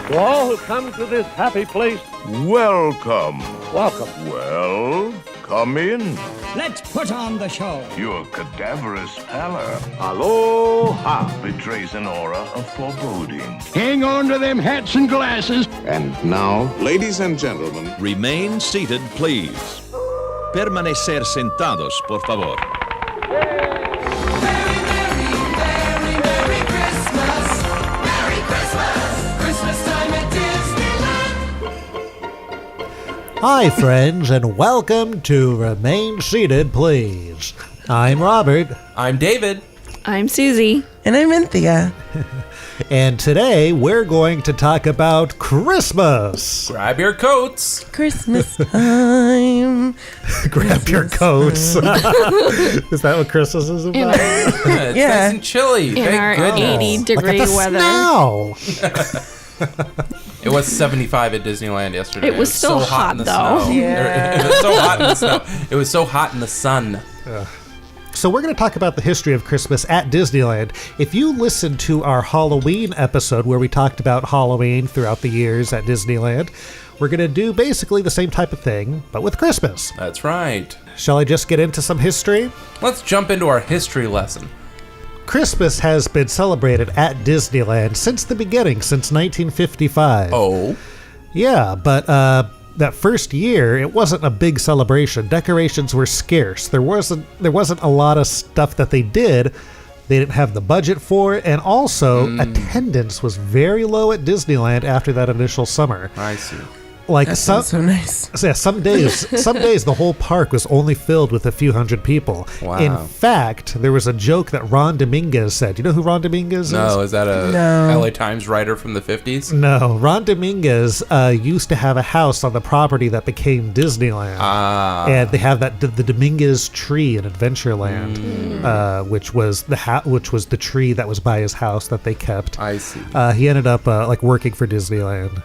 To all who come to this happy place, Welcome. welcome. Well, come in. Let's put on the show. Your cadaverous pallor Aloha. betrays an aura of foreboding. Hang on to them hats and glasses. And now, ladies and gentlemen, Remain seated, please. Permanecer sentados, por favor. Hi, friends, and welcome to Remain Seated, Please. I'm Robert, I'm David. I'm Susie. And I'm Anthea. and today we're going to talk about Christmas. Grab your coats. Christmas time. Grab your coats. Is that what Christmas is In about? our, It's Yeah. nice and chilly. in Thank our goodness. 80-degree Like at the weather. snow. It was 75 at Disneyland yesterday. It was still so hot, in the though. snow. Yeah. It was so hot in the snow. It was so hot in the sun. So we're going to talk about the history of Christmas at Disneyland. If you listened to our Halloween episode where we talked about Halloween throughout the years at Disneyland, we're going to do basically the same type of thing, but with Christmas. That's right. Shall I just get into some history? Let's jump into our history lesson. Christmas has been celebrated at Disneyland since the beginning, since 1955. Oh. Yeah, but that first year, it wasn't a big celebration. Decorations were scarce. There wasn't a lot of stuff that they did. They didn't have the budget for it, and also attendance was very low at Disneyland after that initial summer. I see. Like That sounds so nice. yeah, some days the whole park was only filled with a few hundred people. Wow. In fact, there was a joke that Ron Dominguez said. Do you know who Ron Dominguez is? No, is that a No. LA Times writer from the 50s? No, Ron Dominguez used to have a house on the property that became Disneyland. And they have the Dominguez tree in Adventureland, which was the tree that was by his house that they kept. I see. He ended up working for Disneyland.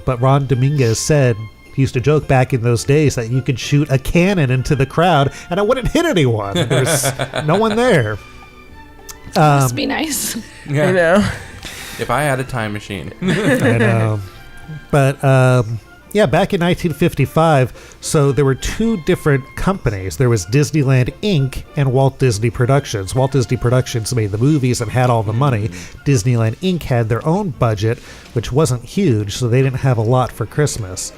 But Ron Dominguez said he used to joke back in those days that you could shoot a cannon into the crowd and it wouldn't hit anyone. There's no one there. Must be nice. Yeah. You know? If I had a time machine. I know. But yeah, back in 1955, so there were two different companies. There was Disneyland Inc. and Walt Disney Productions. Walt Disney Productions made the movies and had all the money. Disneyland Inc. had their own budget, which wasn't huge, so they didn't have a lot for Christmas.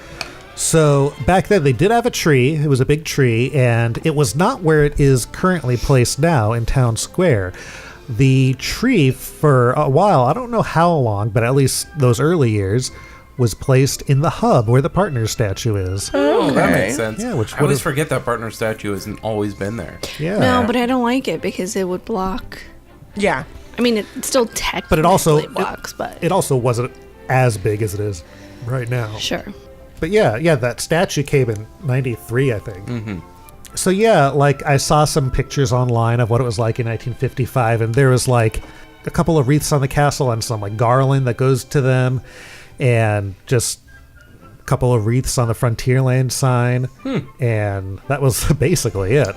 So back then they did have a tree. It was a big tree, and it was not where it is currently placed now in Town Square. The tree for a while, I don't know how long, but at least those early years, was placed in the hub where the partner statue is. Oh, that Okay. makes sense. Yeah, which I always would've- forget that partner statue hasn't always been there. Yeah. No, but I don't like it because it would block. Yeah. I mean, it still technically But it also blocks, but it also wasn't as big as it is right now. sure. But yeah, that statue came in 93, I think. So yeah, like I saw some pictures online of what it was like in 1955, and there was like a couple of wreaths on the castle and some like garland that goes to them, and just a couple of wreaths on the Frontierland sign, and that was basically it.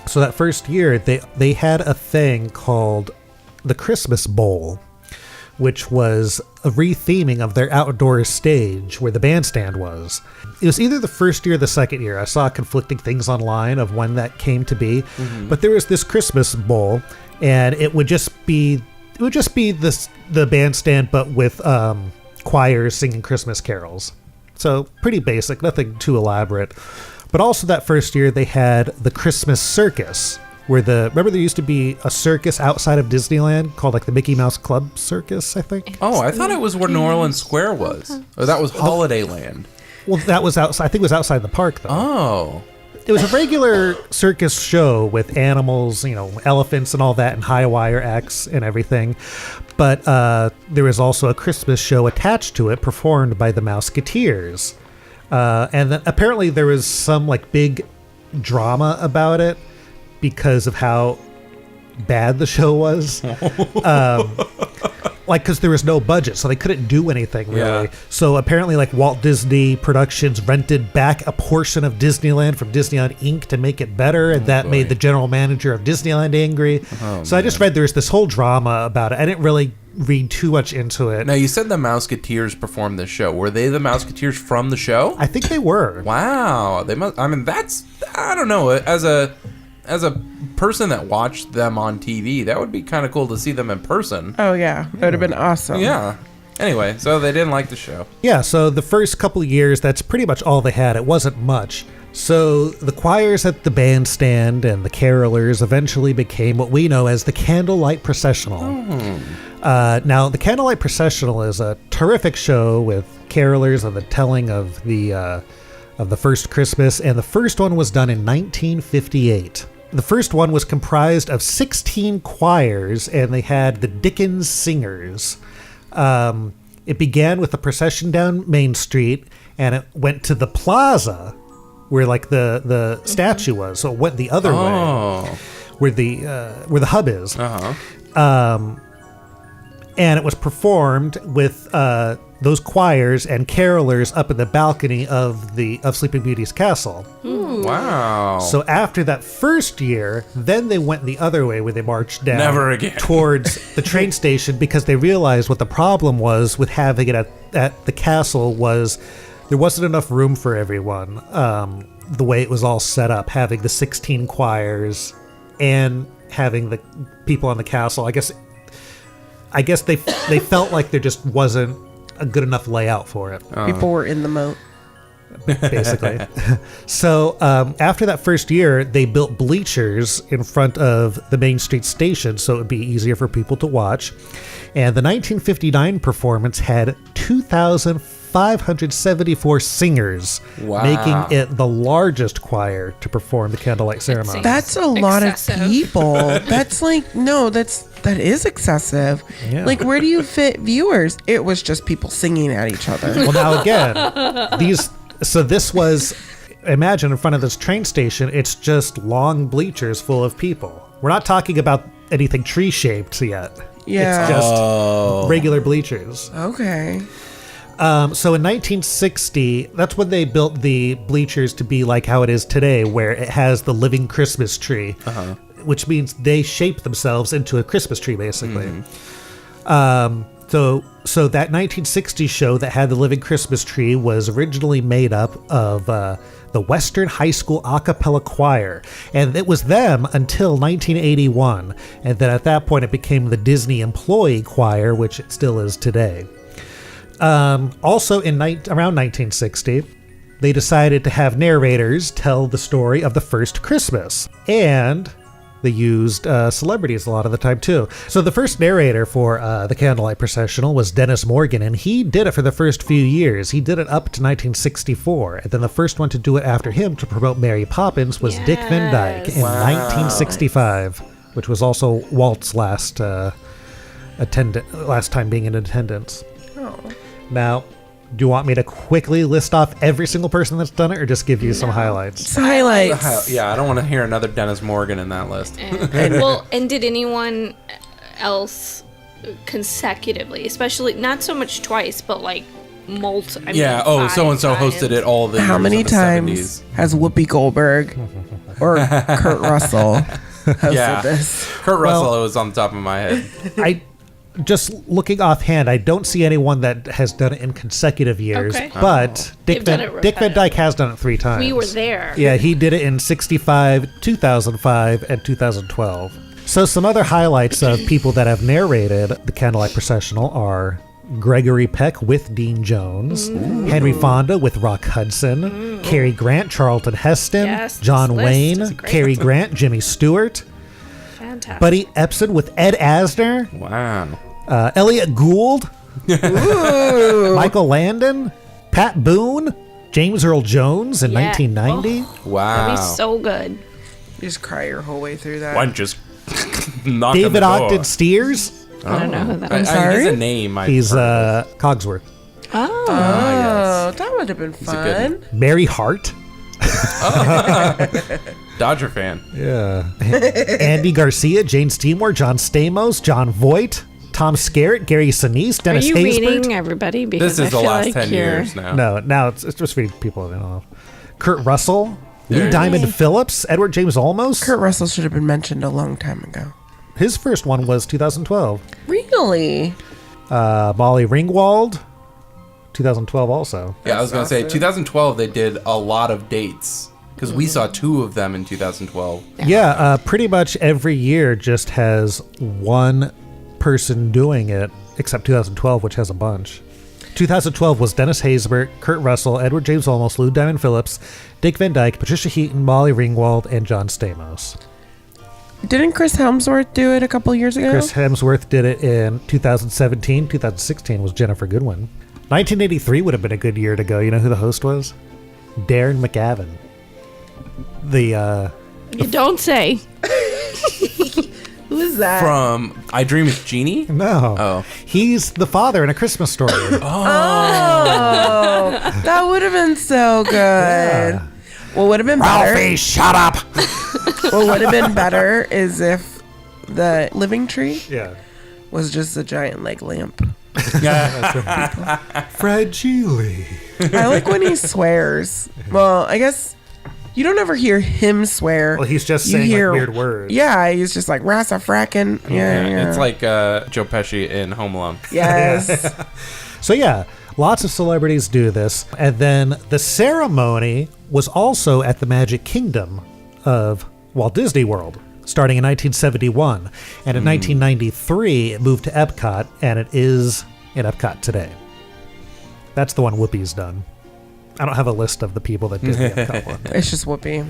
So that first year, they had a thing called the Christmas Bowl, which was a retheming of their outdoor stage where the bandstand was. It was either the first year or the second year. I saw conflicting things online of when that came to be, but there was this Christmas Bowl, and it would just be the bandstand, but with choirs singing Christmas carols. So pretty basic, nothing too elaborate. But also that first year they had the Christmas Circus, remember there used to be a circus outside of Disneyland called like the Mickey Mouse Club Circus, I think. Oh, I thought it was where New Orleans Square was. Oh, that was Holiday Land. Well, that was outside. I think it was outside the park though. Oh. It was a regular circus show with animals, elephants and all that, and high wire acts and everything. But there was also a Christmas show attached to it, performed by the Mouseketeers. And then apparently there was some like big drama about it because of how bad the show was. Like, because there was no budget, so they couldn't do anything really. Yeah. So apparently, like, Walt Disney Productions rented back a portion of Disneyland from Disneyland Inc. to make it better, and that made the general manager of Disneyland angry. So I just read there's this whole drama about it. I didn't really read too much into it. Now, you said the Mouseketeers performed this show. Were they the Mouseketeers from the show? I think they were. Wow. They must. I mean, that's. I don't know. As a person that watched them on TV, that would be kind of cool to see them in person. Oh, yeah. That would have been awesome. Yeah. Anyway, so they didn't like the show. Yeah, so the first couple of years, that's pretty much all they had. It wasn't much. So the choirs at the bandstand and the carolers eventually became what we know as the Candlelight Processional. Now, the Candlelight Processional is a terrific show with carolers and the telling of the first Christmas, and the first one was done in 1958. The first one was comprised of 16 choirs, and they had the Dickens Singers. It began with a procession down Main Street, and it went to the plaza where like the statue was. So it went the other way, where the hub is. And it was performed with those choirs and carolers up in the balcony of Sleeping Beauty's castle. Wow. So after that first year, then they went the other way where they marched down Never again. towards the train station, because they realized what the problem was with having it at the castle was there wasn't enough room for everyone. The way it was all set up, having the 16 choirs and having the people on the castle, I guess they felt like there just wasn't a good enough layout for it. People were in the moat. Basically. So after that first year, they built bleachers in front of the Main Street station so it would be easier for people to watch. And the 1959 performance had 2,574 singers, Wow. making it the largest choir to perform the candlelight ceremony. That's a lot Excessive. of people. That's like, no, that is excessive. Yeah. Like, where do you fit viewers? It was just people singing at each other. Well, now again, this was, imagine in front of this train station, it's just long bleachers full of people. We're not talking about anything tree-shaped yet. Yeah. It's just regular bleachers. Okay. So in 1960, that's when they built the bleachers to be like how it is today, where it has the living Christmas tree, which means they shape themselves into a Christmas tree, basically. So that 1960 show that had the living Christmas tree was originally made up of the Western High School a cappella choir, and it was them until 1981, and then at that point it became the Disney employee choir, which it still is today. Also around 1960, they decided to have narrators tell the story of the first Christmas, and they used celebrities a lot of the time too. So the first narrator for the Candlelight Processional was Dennis Morgan, and he did it for the first few years. He did it up to 1964, and then the first one to do it after him to promote Mary Poppins was Dick Van Dyke in 1965, which was also Walt's last time being in attendance. Now, do you want me to quickly list off every single person that's done it, or just give you some highlights? Highlights. Yeah, I don't want to hear another Dennis Morgan in that list. And did anyone else consecutively, especially not so much twice, but like Yeah, so and so hosted it all the How years many of the times 70s. has Whoopi Goldberg or Kurt Russell hosted this? Kurt Russell was on the top of my head. Just looking offhand, I don't see anyone that has done it in consecutive years, Okay. but Dick They've done it Van Dyke has done it 3 times. We were there. Yeah, he did it in 65, 2005, and 2012. So some other highlights of people that have narrated the Candlelight Processional are Gregory Peck with Dean Jones, Henry Fonda with Rock Hudson, Cary Grant, Charlton Heston, Yes, John this list Wayne, is great. Cary Grant, Jimmy Stewart, Fantastic. Buddy Epson with Ed Asner, Wow. Elliot Gould, Michael Landon, Pat Boone, James Earl Jones in Yeah. 1990. Wow. That'd be so good. You just cry your whole way through that. Why don't you just knock on David the door? Ogden Steers, I don't know who that I- is. I- sorry? He's a name. I've he's heard of. Cogsworth. Oh. Oh, that would have been a good fun. Mary Hart, Dodger fan. yeah. Andy Garcia, Jane Seymour, John Stamos, John Voight, Tom Skerritt, Gary Sinise, Are Dennis you Haysbert. reading everybody? Because This is I the feel last like 10 you're- years now. No, now it's just reading people I don't know. Kurt Russell, There Lou it Diamond Phillips, Edward James Olmos. Kurt Russell should have been mentioned a long time ago. His first one was 2012. Really? Molly Ringwald, 2012 also. Yeah, I was going to say, 2012, they did a lot of dates. Because we saw 2 of them in 2012. Yeah, pretty much every year just has one person doing it, except 2012, which has a bunch. 2012 was Dennis Haysbert, Kurt Russell, Edward James Olmos, Lou Diamond Phillips, Dick Van Dyke, Patricia Heaton, Molly Ringwald, and John Stamos. Didn't Chris Helmsworth do it a couple years ago? Chris Hemsworth did it in 2017. 2016 was Jennifer Goodwin. 1983 would have been a good year to go. You know who the host was? Darren McGavin. You don't say. Who is that? From I Dream of Jeannie? No. Oh. He's the father in A Christmas Story. Oh, that would have been so good. Yeah. What would have been better? Ralphie, shut up! What would have been better is if the living tree Yeah. was just a giant leg lamp. Fragile. I like when he swears. Well, I guess you don't ever hear him swear. Well, he's just You saying hear- like weird words. Yeah, he's just like rasa frackin'. Yeah. It's like Joe Pesci in Home Alone. Yes. So yeah, lots of celebrities do this. And then the ceremony was also at the Magic Kingdom of Walt Disney World, starting in 1971. And in 1993, it moved to Epcot, and it is in Epcot today. That's the one Whoopi's done. I don't have a list of the people that did the Epcot one. It's just Whoopi.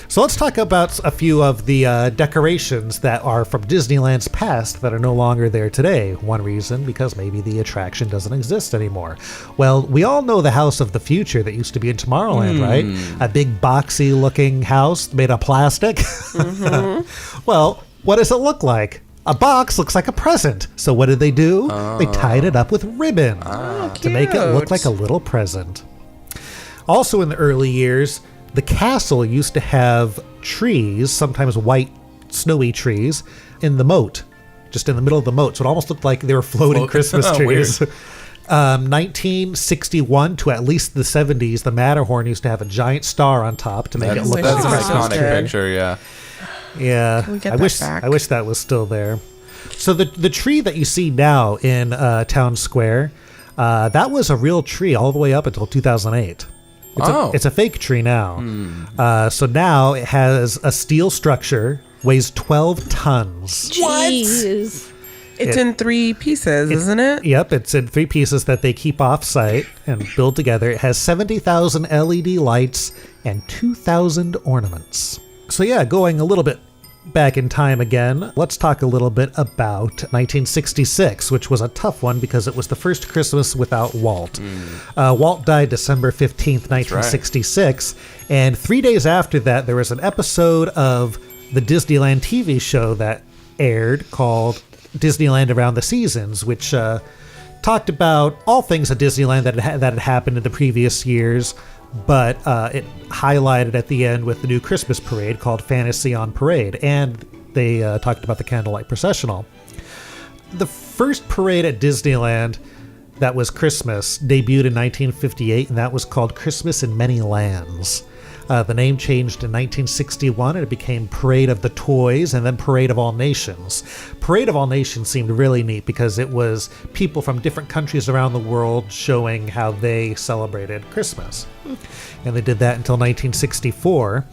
So let's talk about a few of the decorations that are from Disneyland's past that are no longer there today. One reason, because maybe the attraction doesn't exist anymore. Well, we all know the House of the Future that used to be in Tomorrowland, right? A big boxy looking house made of plastic. Well, what does it look like? A box looks like a present. So what did they do? They tied it up with ribbon to make it look like a little present. Also in the early years, the castle used to have trees, sometimes white, snowy trees, in the moat, just in the middle of the moat. So it almost looked like they were floating Christmas trees. 1961 to at least the 70s, the Matterhorn used to have a giant star on top to make it look That's like an a Christmas iconic tree. picture, yeah. Yeah, Can we get I that wish back? I wish that was still there. So the tree that you see now in Town Square, that was a real tree all the way up until 2008. It's a fake tree now. So now it has a steel structure, weighs 12 tons. Jeez. It's in 3 pieces, isn't it? Yep, it's in 3 pieces that they keep off-site and build together. It has 70,000 LED lights and 2,000 ornaments. So yeah, going a little bit back in time again, let's talk a little bit about 1966, which was a tough one because it was the first Christmas without Walt. Walt died December 15th, 1966, and 3 days after that, there was an episode of the Disneyland TV show that aired called Disneyland Around the Seasons, which talked about all things at Disneyland that had happened in the previous years, but it highlighted at the end with the new Christmas parade called Fantasy on Parade, and they talked about the Candlelight Processional. The first parade at Disneyland that was Christmas debuted in 1958, and that was called Christmas in Many Lands. The name changed in 1961, and it became Parade of the Toys and then Parade of All Nations. Parade of All Nations seemed really neat because it was people from different countries around the world showing how they celebrated Christmas. And they did that until 1964.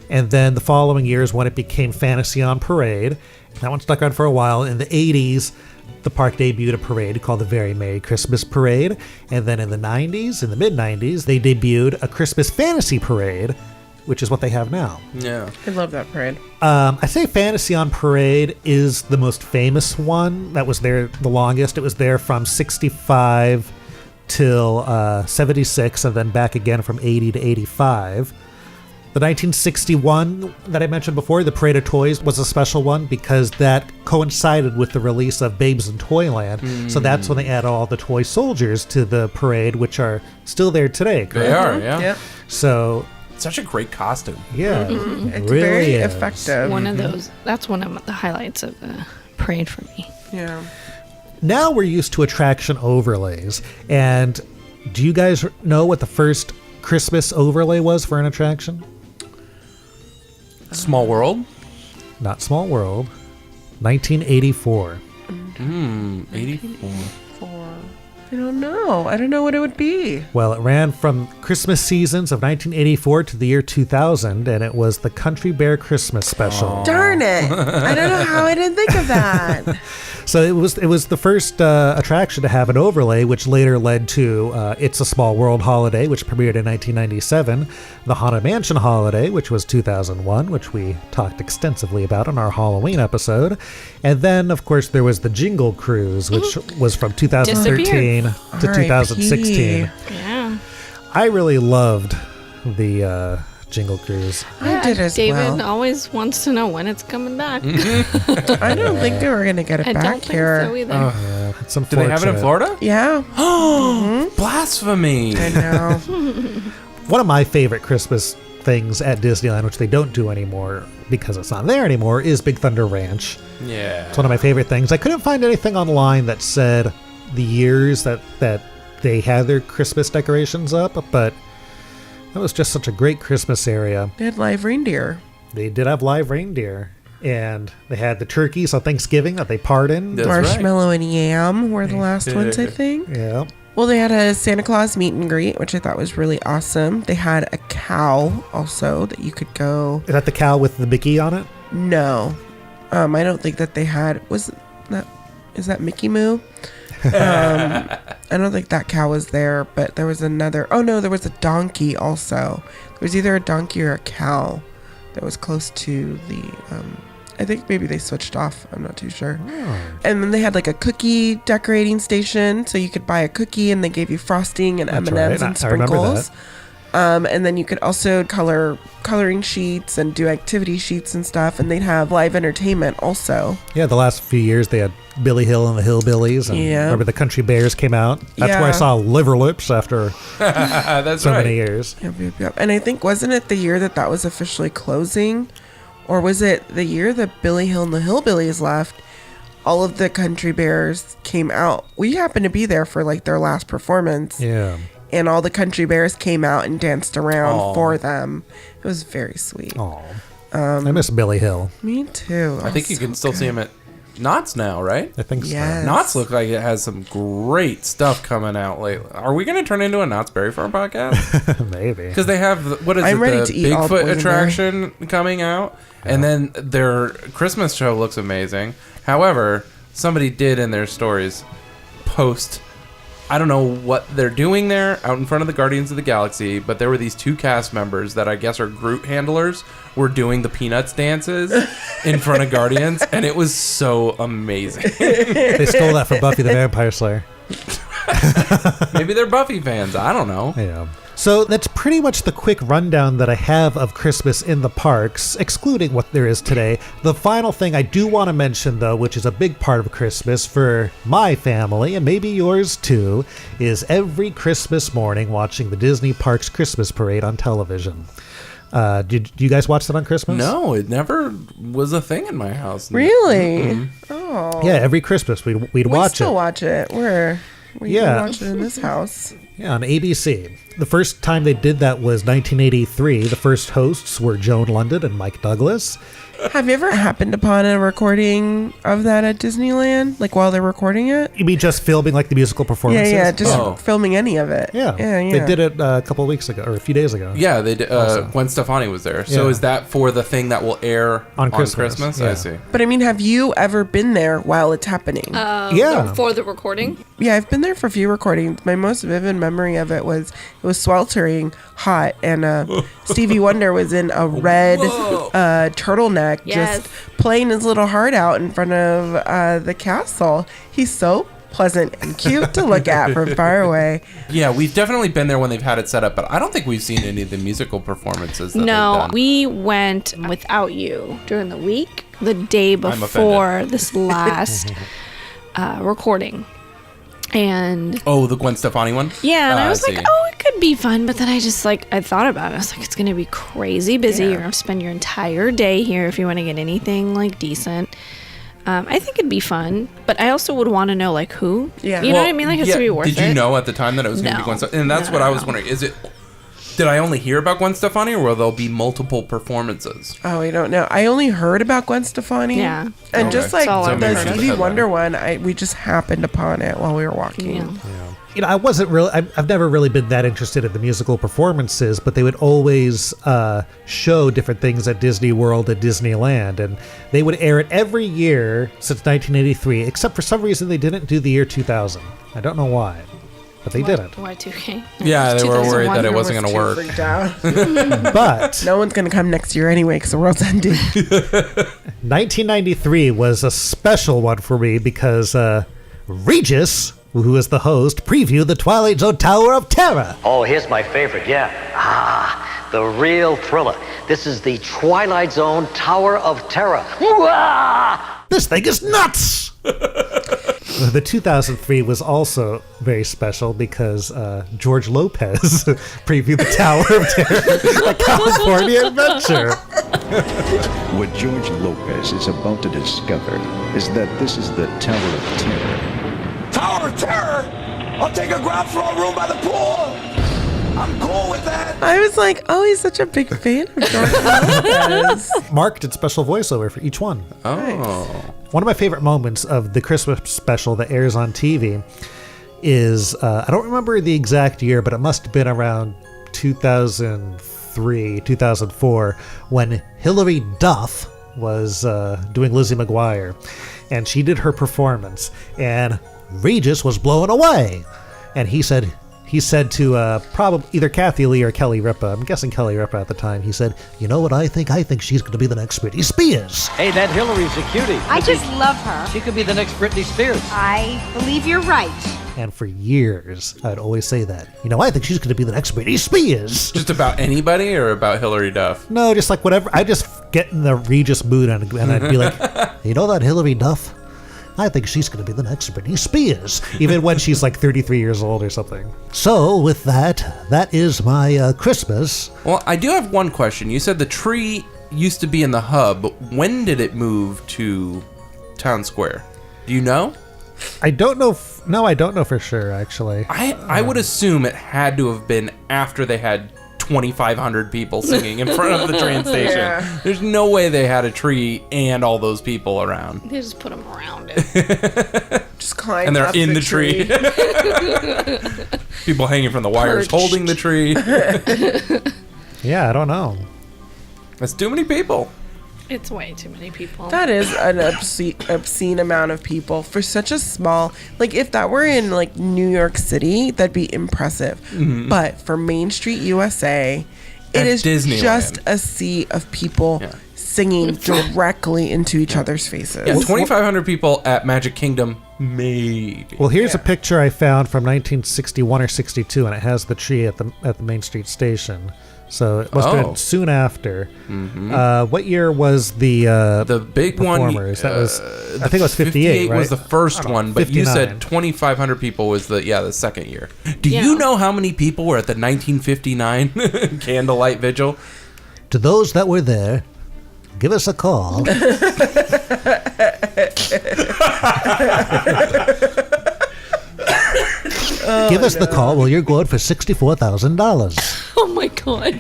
And then the following years when it became Fantasy on Parade. That one stuck on for a while. In the 80s, the park debuted a parade called the Very Merry Christmas Parade. And then in the 90s, in the mid-90s, they debuted a Christmas Fantasy Parade, which is what they have now. Yeah. I love that parade. I say Fantasy on Parade is the most famous one that was there the longest. It was there from 65 till 76 and then back again from 80 to 85. The 1961 that I mentioned before, the Parade of Toys, was a special one because that coincided with the release of Babes in Toyland. So that's when they added all the toy soldiers to the parade, which are still there today, correct? They are, yeah. Yep. So, Such a great costume. yeah. It's really very is. effective. One of those. That's one of the highlights of the parade for me. Yeah. Now we're used to attraction overlays. And do you guys know what the first Christmas overlay was for an attraction? Small World. Not Small World. 1984. 84. I don't know. I don't know what it would be. Well, it ran from Christmas seasons of 1984 to the year 2000, and it was the Country Bear Christmas special. Darn it. I don't know how I didn't think of that. So it was the first attraction to have an overlay, which later led to It's a Small World Holiday, which premiered in 1997, the Haunted Mansion Holiday, which was 2001, which we talked extensively about in our Halloween episode. And then, of course, there was the Jingle Cruise, which was from 2013 to 2016. Yeah. I really loved the Jingle Cruise. I did as David well. always wants to know when it's coming back. I don't think they were going to get it I back don't here. think so either. Yeah, it's Do they have it in unfortunate. Florida? Yeah. Blasphemy. I know. One of my favorite Christmas things at Disneyland, which they don't do anymore because it's not there anymore, is Big Thunder Ranch. Yeah. It's one of my favorite things. I couldn't find anything online that said the years that they had their Christmas decorations up, but that was just such a great Christmas area. They had live reindeer. They did have live reindeer, and they had the turkeys on Thanksgiving that they parred in. That's right. Marshmallow and yam were the last ones, I think. Yeah. Well, they had a Santa Claus meet and greet, which I thought was really awesome. They had a cow also that you could go. Is that the cow with the Mickey on it? No, I don't think that they had. Is that Mickey Moo? I don't think that cow was there, but there was another. Oh no, there was a donkey also. There was either a donkey or a cow that was close to the. I think maybe they switched off. I'm not too sure. And then they had like a cookie decorating station, so you could buy a cookie and they gave you frosting and That's M&Ms right. and I remember sprinkles. that. And then you could also coloring sheets and do activity sheets and stuff, and they'd have live entertainment also. Yeah, the last few years they had Billy Hill and the Hillbillies, and Yeah. remember the Country Bears came out. That's where I Yeah. saw Liver Lips after That's so right. many years. Yep. And I think, wasn't it the year that was officially closing? Or was it the year that Billy Hill and the Hillbillies left? All of the Country Bears came out. We happened to be there for like their last performance. Yeah. And all the Country Bears came out and danced around Aw. for them. It was very sweet. Oh, I miss Billy Hill. Me too. I think you can still see him at Knott's now, right? I think Yes. Knott's look like it has some great stuff coming out lately. Are we going to turn into a Knott's Berry Farm podcast? so. Maybe. Because they have, what is I'm it, ready the to eat all Bigfoot boysenberry. attraction coming out. And then their Christmas show looks amazing. However, somebody did in their stories post, I don't know what they're doing there out in front of the Guardians of the Galaxy, but there were these two cast members that I guess are Groot handlers were doing the Peanuts dances in front of Guardians, and it was so amazing. They stole that from Buffy the Vampire Slayer. Maybe they're Buffy fans. I don't know. Yeah. So that's pretty much the quick rundown that I have of Christmas in the parks, excluding what there is today. The final thing I do want to mention, though, which is a big part of Christmas for my family, and maybe yours too, is every Christmas morning watching the Disney Parks Christmas Parade on television. Did you guys watch that on Christmas? No, it never was a thing in my house. Really? Oh. Yeah, every Christmas we'd We watch still it. watch it. We Yeah. watch it in this house. Yeah, on ABC. The first time they did that was 1983. The first hosts were Joan London and Mike Douglas. Have you ever happened upon a recording of that at Disneyland? Like while they're recording it? You mean just filming like the musical performances? Yeah, just Oh. filming any of it. Yeah. Yeah. They did it a couple of weeks ago, or a few days ago. Yeah, they did. Gwen Stefani was there. So Yeah. is that for the thing that will air On on Christmas, Christmas? yeah. I see. But I mean, have you ever been there while it's happening? Yeah. For the recording. Yeah, I've been there for a few recordings. My most vivid memory of it was sweltering hot, and Stevie Wonder was in a red turtleneck, Yes. just playing his little heart out in front of the castle. He's so pleasant and cute to look at from far away. Yeah, we've definitely been there when they've had it set up, but I don't think we've seen any of the musical performances that they've No, done. we went without you during the week, the day before this last recording. And Oh, the Gwen Stefani one? yeah, and I was see. like, oh, it could be fun. But then I just I thought about it. I was like, it's going to be crazy busy. You're going to spend your entire day here if you want to get anything decent. I think it'd be fun, but I also would want to know who. Yeah. You know what I mean? It has to be worth it. Did you know at the time that it was going to be No. Gwen Stefani? And that's what I was wondering. Is it Did I only hear about Gwen Stefani, or will there be multiple performances? Oh, I don't know. I only heard about Gwen Stefani. Yeah. And Okay. just like That's all the I've heard. Stevie Wonder one, we just happened upon it while we were walking. Yeah. You know, I wasn't really. I've never really been that interested in the musical performances, but they would always show different things at Disney World and Disneyland, and they would air it every year since 1983. Except for some reason, they didn't do the year 2000. I don't know why, but they didn't. Y2K. Yeah, they were worried that it wasn't going to work. Freaked out. But No one's going to come next year anyway because the world's ending. 1993 was a special one for me because Regis, who is the host, previewed the Twilight Zone Tower of Terror. Oh, here's my favorite, yeah. Ah, the real thriller. This is the Twilight Zone Tower of Terror. Wah! This thing is nuts! The 2003 was also very special because George Lopez previewed the Tower of Terror, a California adventure. What George Lopez is about to discover is that this is the Tower of Terror. Tower of Terror? I'll take a ground floor room by the pool. I'm cool with that. I was like, oh, he's such a big fan of George Lopez. Mark did special voiceover for each one. Oh. One of my favorite moments of the Christmas special that airs on TV is, I don't remember the exact year, but it must have been around 2003, 2004, when Hilary Duff was doing Lizzie McGuire, and she did her performance, and Regis was blown away. And he said to probably either Kathy Lee or Kelly Ripa, I'm guessing Kelly Ripa at the time, he said, you know what I think? I think she's going to be the next Britney Spears. Hey, that Hillary's a cutie. I just love her. She could be the next Britney Spears. I believe you're right. And for years, I'd always say that. You know, I think she's going to be the next Britney Spears. Just about anybody or about Hilary Duff? No, just like whatever. I just get in the Regis mood and I'd be like, you know that Hilary Duff? I think she's going to be the next Britney Spears, even when she's like 33 years old or something. So with that is my Christmas. Well, I do have one question. You said the tree used to be in the hub. When did it move to Town Square? Do you know? I don't know. I don't know for sure, actually. I would assume it had to have been after they had 2,500 people singing in front of the train station. Yeah. There's no way they had a tree and all those people around. They just put them around it. Just climb And they're up in the tree. People hanging from the wires Perched. holding the tree. Yeah, I don't know. That's too many people. It's way too many people. That is an obscene amount of people for such a small. Like if that were in like New York City, that'd be impressive. Mm-hmm. But for Main Street USA, it At is Disneyland. just a sea of people Yeah. singing directly into each other's faces. Yeah, 2,500 people at Magic Kingdom, maybe. Well, here's a picture I found from 1961 or 62, and it has the tree at the Main Street station. So it must have been soon after. Mm-hmm. What year was the big performers? one? That was I think it was 58, right? was the first one, but 59. you said 2,500 people was the second year. Do you know how many people were at the 1959 Candlelight Vigil? To those that were there, give us a call. Give us the call while you're going for $64,000. Oh my god.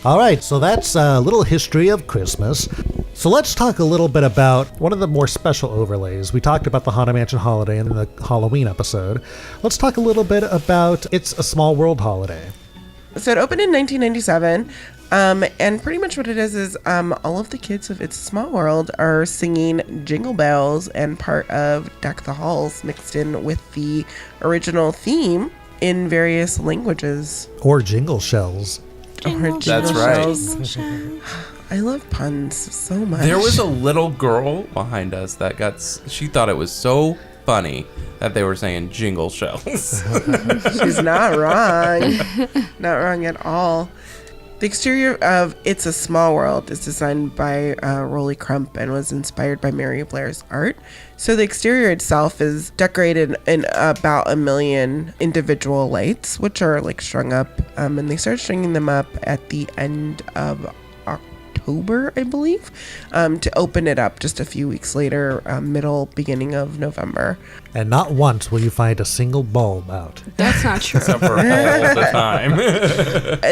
All right, so that's a little history of Christmas. So let's talk a little bit about one of the more special overlays. We talked about the Haunted Mansion holiday in the Halloween episode. Let's talk a little bit about It's a Small World holiday. So it opened in 1997, and pretty much what it is all of the kids of It's a Small World are singing Jingle Bells and part of Deck the Halls mixed in with the original theme in various languages. Or Jingle Shells. That's right. I love puns so much. There was a little girl behind us that she thought it was so funny that they were saying jingle shells. She's not wrong. Not wrong at all. The exterior of It's a Small World is designed by Rolly Crump and was inspired by Mary Blair's art. So the exterior itself is decorated in about 1 million individual lights, which are like strung up. And they start stringing them up at the end of October, I believe, to open it up just a few weeks later, beginning of November. and not once will you find a single bulb out. That's not true. Except for all the time.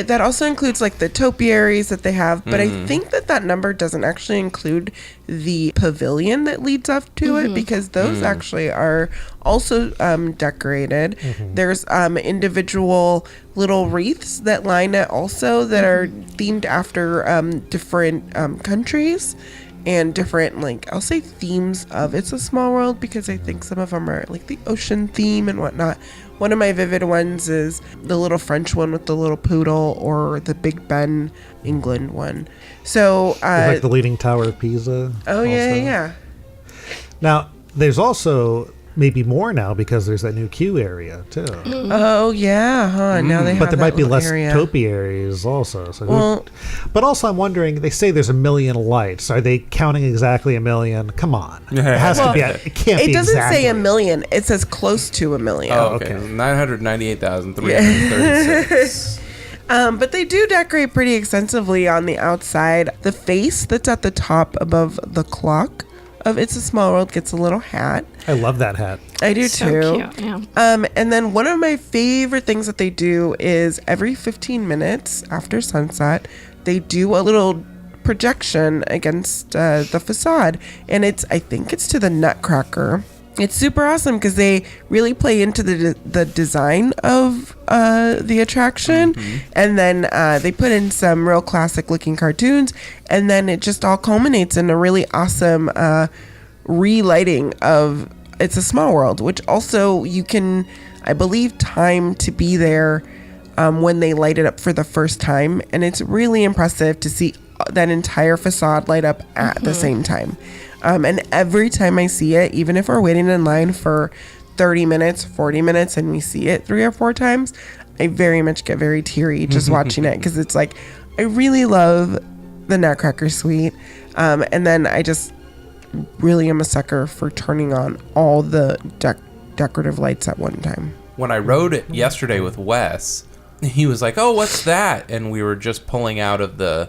That also includes like the topiaries that they have, but I think that number doesn't actually include the pavilion that leads up to it, because those actually are also decorated. There's individual little wreaths that line it also that are themed after different countries and different, like, I'll say themes of It's a Small World, because I think some of them are like the ocean theme and whatnot. One of my vivid ones is the little French one with the little poodle, or the Big Ben England one. So like the Leaning Tower of Pisa. Oh yeah. Now there's also maybe more now, because there's that new queue area too. Oh yeah, huh? Now they have but there that might be little less area. topiaries also. So Well, but also I'm wondering, they say there's 1 million lights. Are they counting exactly 1 million? Come on. It has to be. It can't be. It doesn't exactly. say 1 million. It says close to 1 million. Oh, okay. 998,336. But they do decorate pretty extensively on the outside. The face that's at the top above the clock of It's a Small World gets a little hat. I love that hat. I do So too. cute, yeah. And then one of my favorite things that they do is every 15 minutes after sunset, they do a little projection against the facade, and I think it's to the Nutcracker. It's super awesome because they really play into the design of the attraction, and then they put in some real classic looking cartoons, and then it just all culminates in a really awesome relighting of It's a Small World, which also you can, I believe, time to be there when they light it up for the first time, and it's really impressive to see that entire facade light up at the same time. And every time I see it, even if we're waiting in line for 30 minutes, 40 minutes, and we see it 3 or 4 times, I very much get very teary just watching it, because it's like, I really love the Nutcracker Suite. And then I just really am a sucker for turning on all the decorative lights at one time. When I rode it yesterday with Wes, he was like, "Oh, what's that?" And we were just pulling out of the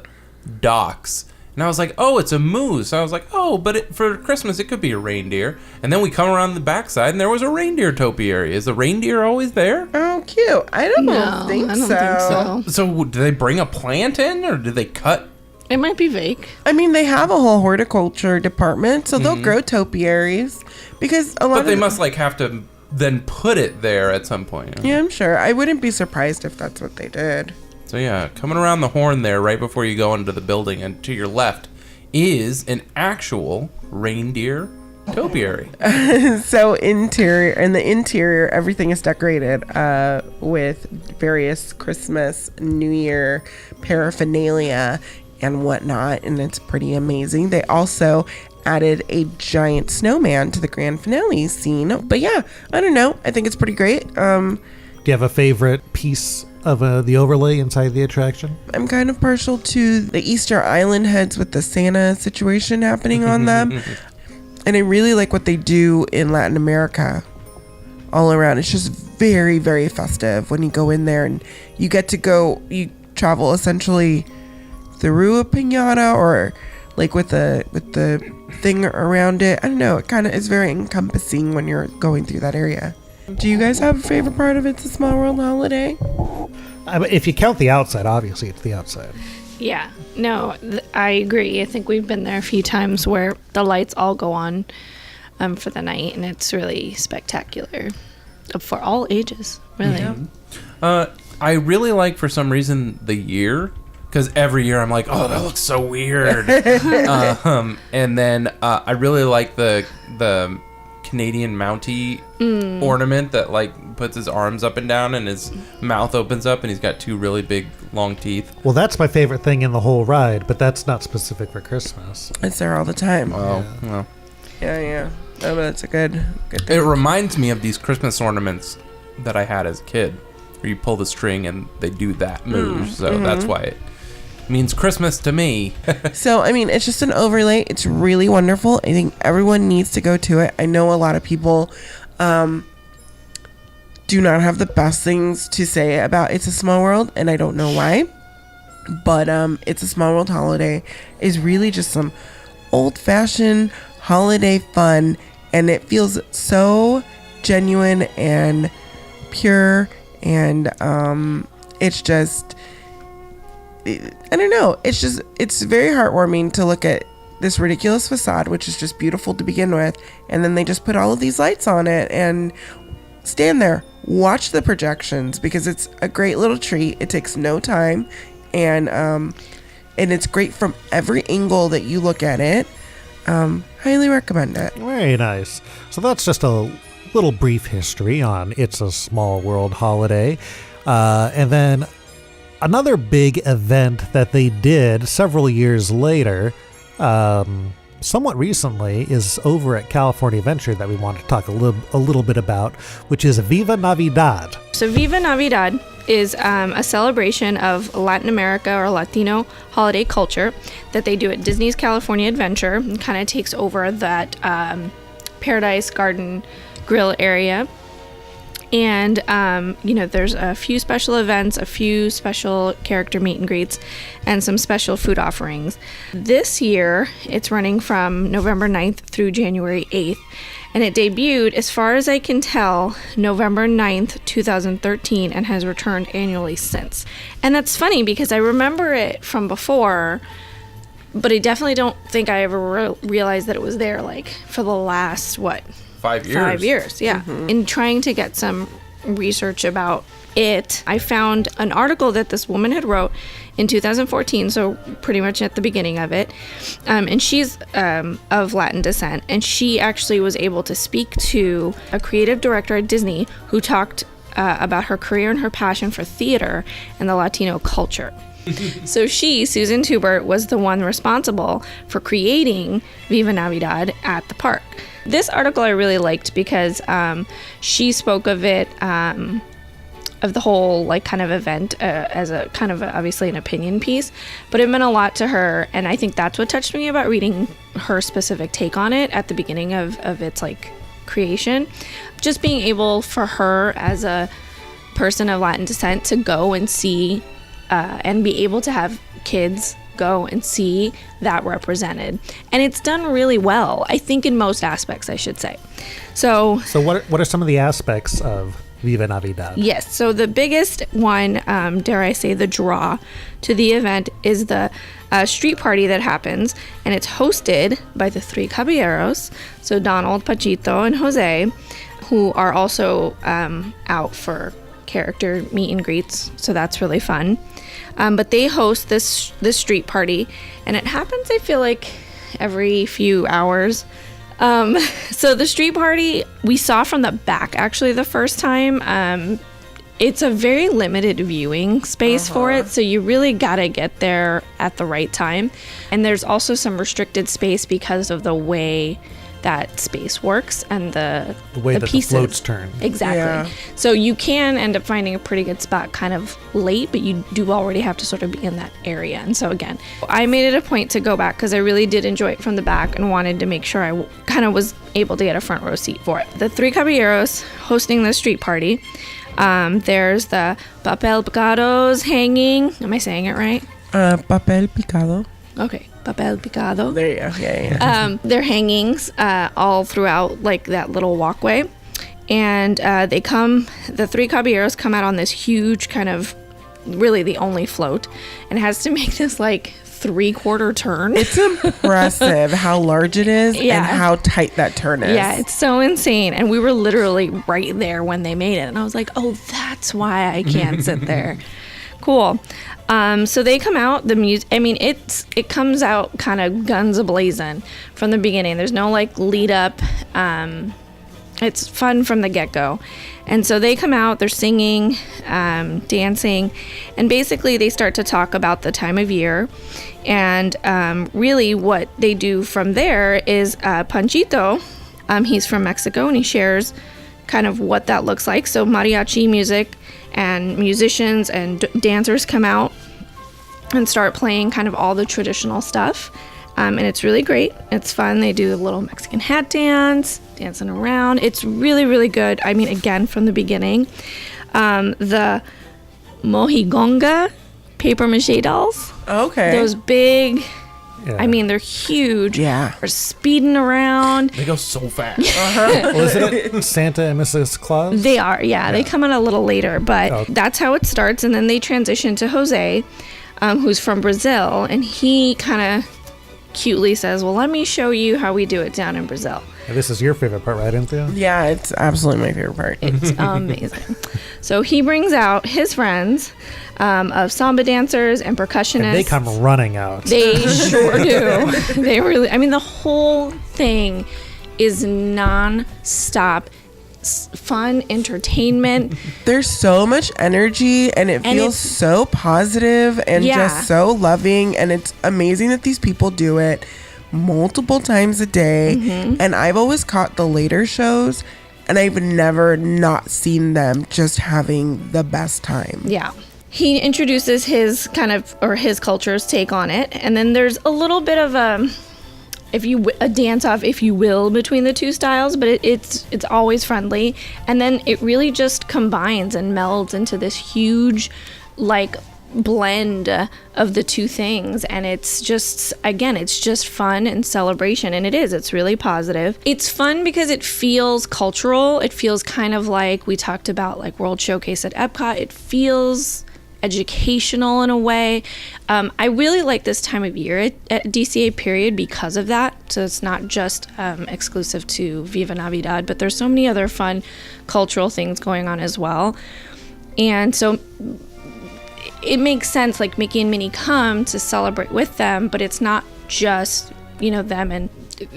docks. And I was like, "Oh, it's a moose." I was like, "Oh, but for Christmas, it could be a reindeer." And then we come around the backside, and there was a reindeer topiary. Is the reindeer always there? Oh, cute. I don't think so. So do they bring a plant in, or do they cut? It might be vague. I mean, they have a whole horticulture department, so they'll grow topiaries, because a lot But of they must like have to then put it there at some point. Yeah, I'm sure. I wouldn't be surprised if that's what they did. So yeah, coming around the horn there right before you go into the building, and to your left is an actual reindeer topiary. So in the interior, everything is decorated with various Christmas, New Year paraphernalia and whatnot, and it's pretty amazing. They also added a giant snowman to the grand finale scene. But yeah, I don't know. I think it's pretty great. Do you have a favorite piece of the overlay inside the attraction? I'm kind of partial to the Easter Island heads with the Santa situation happening on them. And I really like what they do in Latin America all around. It's just very, very festive when you go in there, and you you travel essentially through a piñata, or like with the thing around it. I don't know. It kind of is very encompassing when you're going through that area. Do you guys have a favorite part of It's a Small World holiday? If you count the outside, obviously it's the outside. Yeah, no, I agree. I think we've been there a few times where the lights all go on for the night, and it's really spectacular for all ages, really. Yeah. I really like, for some reason, the year, because every year I'm like, oh, that looks so weird. And then I really like the Canadian Mountie ornament that like puts his arms up and down and his mouth opens up, and he's got 2 really big long teeth. Well, that's my favorite thing in the whole ride, but that's not specific for Christmas. It's there all the time. Oh, well. Yeah. Oh, but that's a good thing. It reminds me of these Christmas ornaments that I had as a kid, where you pull the string and they do that move. So that's why it means Christmas to me. So, I mean, it's just an overlay. It's really wonderful. I think everyone needs to go to it. I know a lot of people do not have the best things to say about It's a Small World, and I don't know why. But It's a Small World holiday is really just some old-fashioned holiday fun, and it feels so genuine and pure, and it's just, I don't know, it's very heartwarming to look at this ridiculous facade, which is just beautiful to begin with, and then they just put all of these lights on it and stand there, watch the projections, because it's a great little treat. It takes no time, and it's great from every angle that you look at it. Highly recommend it. Very nice. So that's just a little brief history on It's a Small World holiday. And then another big event that they did several years later, somewhat recently, is over at California Adventure that we want to talk a little bit about, which is Viva Navidad. So Viva Navidad is a celebration of Latin America or Latino holiday culture that they do at Disney's California Adventure, and kind of takes over that Paradise Garden Grill area. And, there's a few special events, a few special character meet and greets, and some special food offerings. This year, it's running from November 9th through January 8th. And it debuted, as far as I can tell, November 9th, 2013, and has returned annually since. And that's funny because I remember it from before, but I definitely don't think I ever realized that it was there, like, for the last, 5 years. 5 years, yeah. In trying to get some research about it, I found an article that this woman had wrote in 2014, so pretty much at the beginning of it. And she's of Latin descent, and she actually was able to speak to a creative director at Disney who talked about her career and her passion for theater and the Latino culture. So Susan Tubert, was the one responsible for creating Viva Navidad at the park. This article I really liked because she spoke of it, of the whole kind of event as a kind of obviously an opinion piece, but it meant a lot to her, and I think that's what touched me about reading her specific take on it at the beginning of its creation. Just being able for her as a person of Latin descent to go and see and be able to have kids go and see that represented, and it's done really well, I think, in most aspects, I should say. So what are some of the aspects of Viva Navidad? Yes, so the biggest one, dare I say the draw to the event, is the street party that happens, and it's hosted by the three caballeros, so Donald, Pachito, and Jose, who are also out for character meet and greets, so that's really fun. But they host this street party, and it happens, I feel like, every few hours. So the street party we saw from the back actually the first time. It's a very limited viewing space for it, so you really gotta get there at the right time. And there's also some restricted space because of the way that space works and the way that pieces. The floats turn. Exactly. Yeah. So you can end up finding a pretty good spot kind of late, but you do already have to sort of be in that area. And so again, I made it a point to go back because I really did enjoy it from the back and wanted to make sure I kind of was able to get a front row seat for it. The three caballeros hosting the street party. There's the papel picados hanging. Am I saying it right? Papel picado. Okay, papel picado. There you go. Yeah. They're hangings all throughout that little walkway, and the three caballeros come out on this huge kind of, really the only float, and it has to make this 3/4 turn. It's impressive how large it is and how tight that turn is. Yeah, it's so insane. And we were literally right there when they made it, and I was like, oh, that's why I can't sit there. Cool. So they come out, the music, it comes out kind of guns a-blazing from the beginning. There's no lead up. It's fun from the get-go. And so they come out, they're singing, dancing, and basically they start to talk about the time of year. And really what they do from there is Panchito, he's from Mexico, and he shares kind of what that looks like. So mariachi music and musicians and dancers come out and start playing kind of all the traditional stuff, and it's really great. It's fun. They do the little Mexican hat dance, dancing around. It's really, really good. Again, from the beginning, the mojigonga paper mache dolls. Okay. Those big Yeah. I mean, they're huge. Yeah. They're speeding around. They go so fast. Well, isn't it Santa and Mrs. Claus? They are, yeah. They come in a little later, but that's how it starts. And then they transition to Jose, who's from Brazil. And he kind of cutely says, well, let me show you how we do it down in Brazil. And this is your favorite part, right, Anthea? Yeah, it's absolutely my favorite part. It's amazing. So he brings out his friends of samba dancers and percussionists. And they come running out. They sure do. They really, I mean, the whole thing is non-stop fun entertainment. There's so much energy and it feels so positive and just so loving, and it's amazing that these people do it multiple times a day. And I've always caught the later shows and I've never not seen them just having the best time. Yeah. He introduces his kind of, or his culture's take on it, and then there's a little bit of a dance off, if you will, between the two styles, but it's always friendly. And then it really just combines and melds into this huge, like, blend of the two things. And it's just, again, it's just fun and celebration. And it's really positive. It's fun because it feels cultural. It feels kind of like we talked about, like World Showcase at Epcot. It feels educational in a way. I really like this time of year at DCA period because of that. So it's not just exclusive to Viva Navidad, but there's so many other fun cultural things going on as well. And so it makes sense, like Mickey and Minnie come to celebrate with them, but it's not just, them in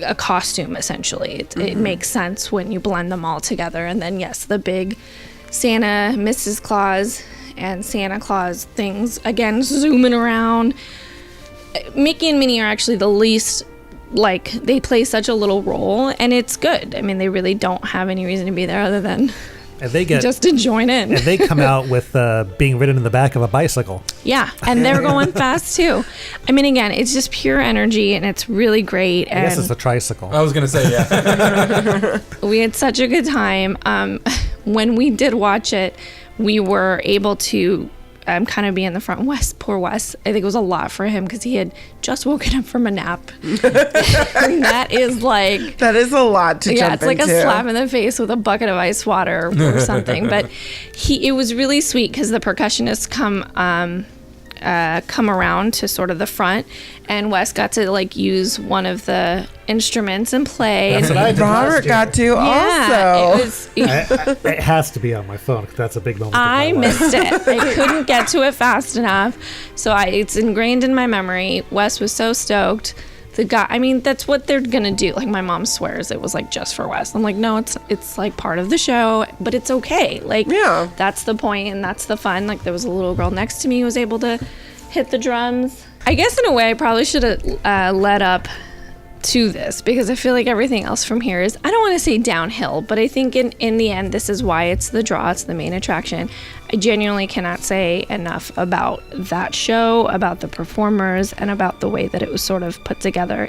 a costume, essentially. It makes sense when you blend them all together. And then, yes, the big Santa, Mrs. Claus, and Santa Claus things, again, zooming around. Mickey and Minnie are actually the least, like, they play such a little role, and it's good. I mean, they really don't have any reason to be there other than and they get just to join in. And they come out with being ridden in the back of a bicycle. Yeah, and they're going fast too. I mean, again, it's just pure energy, and it's really great. I guess it's a tricycle. I was going to say, yeah. We had such a good time. When we did watch it, we were able to kind of be in the front. Poor Wes, I think it was a lot for him because he had just woken up from a nap. And that is a lot to jump into. Yeah, it's like a slap in the face with a bucket of ice water or something. But it was really sweet because the percussionists come around to sort of the front, and Wes got to use one of the instruments and play. That's what I did. Robert got to also. It has to be on my phone because that's a big moment. I missed it. I couldn't get to it fast enough, so it's ingrained in my memory. Wes was so stoked. The guy, I mean, that's what they're gonna do. Like, my mom swears it was just for Wes. I'm like, no, it's like part of the show, but it's okay. That's the point and that's the fun. Like, there was a little girl next to me who was able to hit the drums. I guess in a way I probably should have led up to this because I feel like everything else from here is, I don't want to say downhill, but I think in the end, this is why it's the draw. It's the main attraction. I genuinely cannot say enough about that show, about the performers, and about the way that it was sort of put together.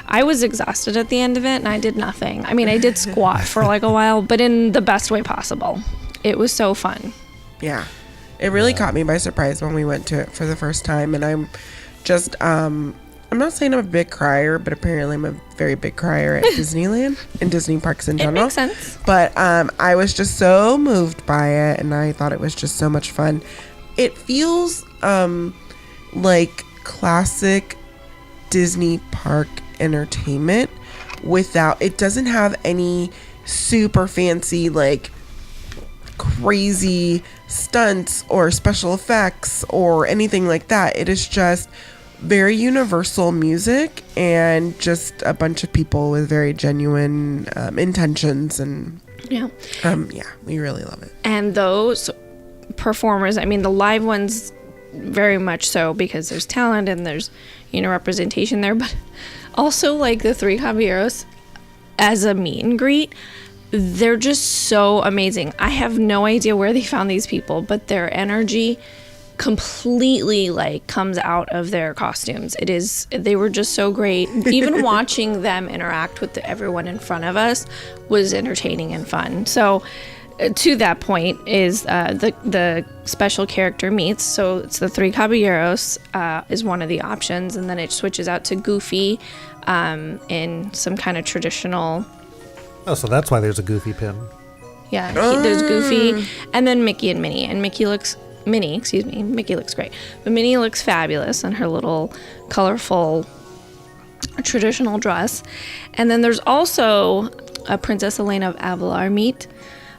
I was exhausted at the end of it, and I did nothing. I mean, I did squat for a while, but in the best way possible. It was so fun. Yeah. It really caught me by surprise when we went to it for the first time, and I'm just, I'm not saying I'm a big crier, but apparently I'm a very big crier at Disneyland and Disney parks in general. It makes sense. But I was just so moved by it, and I thought it was just so much fun. It feels like classic Disney park entertainment without, it doesn't have any super fancy, crazy stunts or special effects or anything like that. It is just very universal music and just a bunch of people with very genuine intentions, and we really love it. And those performers, I mean, the live ones very much so, because there's talent and there's representation there, but also the three caballeros as a meet and greet, they're just so amazing. I have no idea where they found these people, but their energy completely comes out of their costumes. They were just so great. Even watching them interact with everyone in front of us was entertaining and fun. So to that point is the special character meets. So it's the Three Caballeros is one of the options, and then it switches out to Goofy in some kind of traditional. Oh, so that's why there's a Goofy pin. Yeah, there's Goofy, and then Mickey and Minnie, and Mickey looks great, but Minnie looks fabulous in her little colorful traditional dress. And then there's also a Princess Elena of Avalar meet.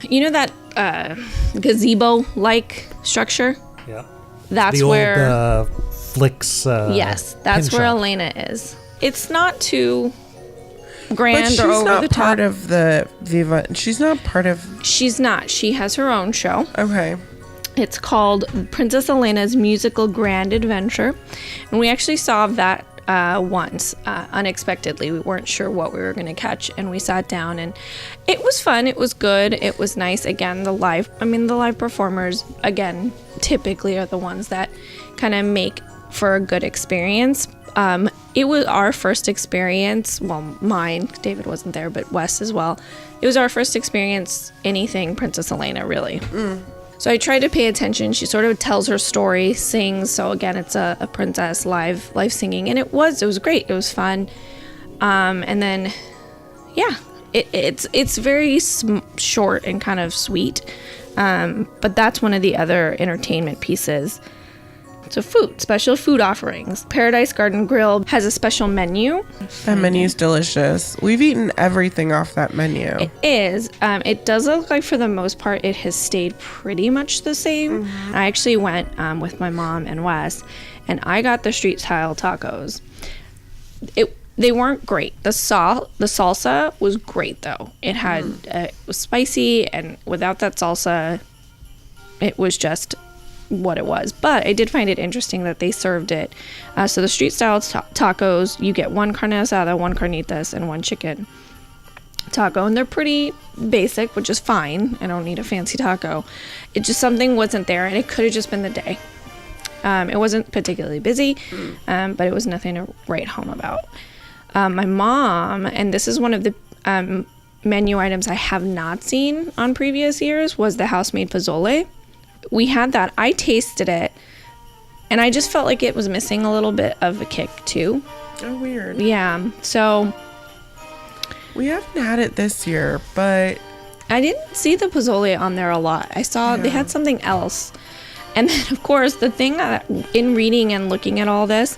You know that gazebo-like structure? Yeah. That's the where old Flicks. yes, that's pin where shop. Elena is. It's not too grand But she's or over not the top. part of the Viva. She's not part of. She's not. She has her own show. Okay. It's called Princess Elena's Musical Grand Adventure. And we actually saw that once, unexpectedly. We weren't sure what we were going to catch, and we sat down, and it was fun. It was good. It was nice. Again, the live performers, again, typically are the ones that kind of make for a good experience. It was our first experience, well, mine, David wasn't there, but Wes as well. It was our first experience anything Princess Elena, really. So I tried to pay attention. She sort of tells her story, sings. So again, it's a princess live singing, and it was great. It was fun. And then, yeah, it's very short and kind of sweet. But that's one of the other entertainment pieces. So special food offerings. Paradise Garden Grill has a special menu. That menu's delicious. We've eaten everything off that menu. It is. It does look like for the most part it has stayed pretty much the same. I actually went with my mom and Wes, and I got the street style tacos. They weren't great. The salsa was great though. It had it was spicy, and without that salsa, it was just what it was. But I did find it interesting that they served it. So the street style tacos, you get one carne asada, one carnitas, and one chicken taco, and they're pretty basic, which is fine. I don't need a fancy taco. It just, something wasn't there, and it could have just been the day. It wasn't particularly busy, but it was nothing to write home about. My mom, and this is one of the menu items I have not seen on previous years, was the house-made pozole. We had that. I tasted it, and I just felt like it was missing a little bit of a kick too. Oh, weird. Yeah. So we haven't had it this year, but I didn't see the pozole on there a lot. I saw they had something else. And then, of course, the thing that in reading and looking at all this,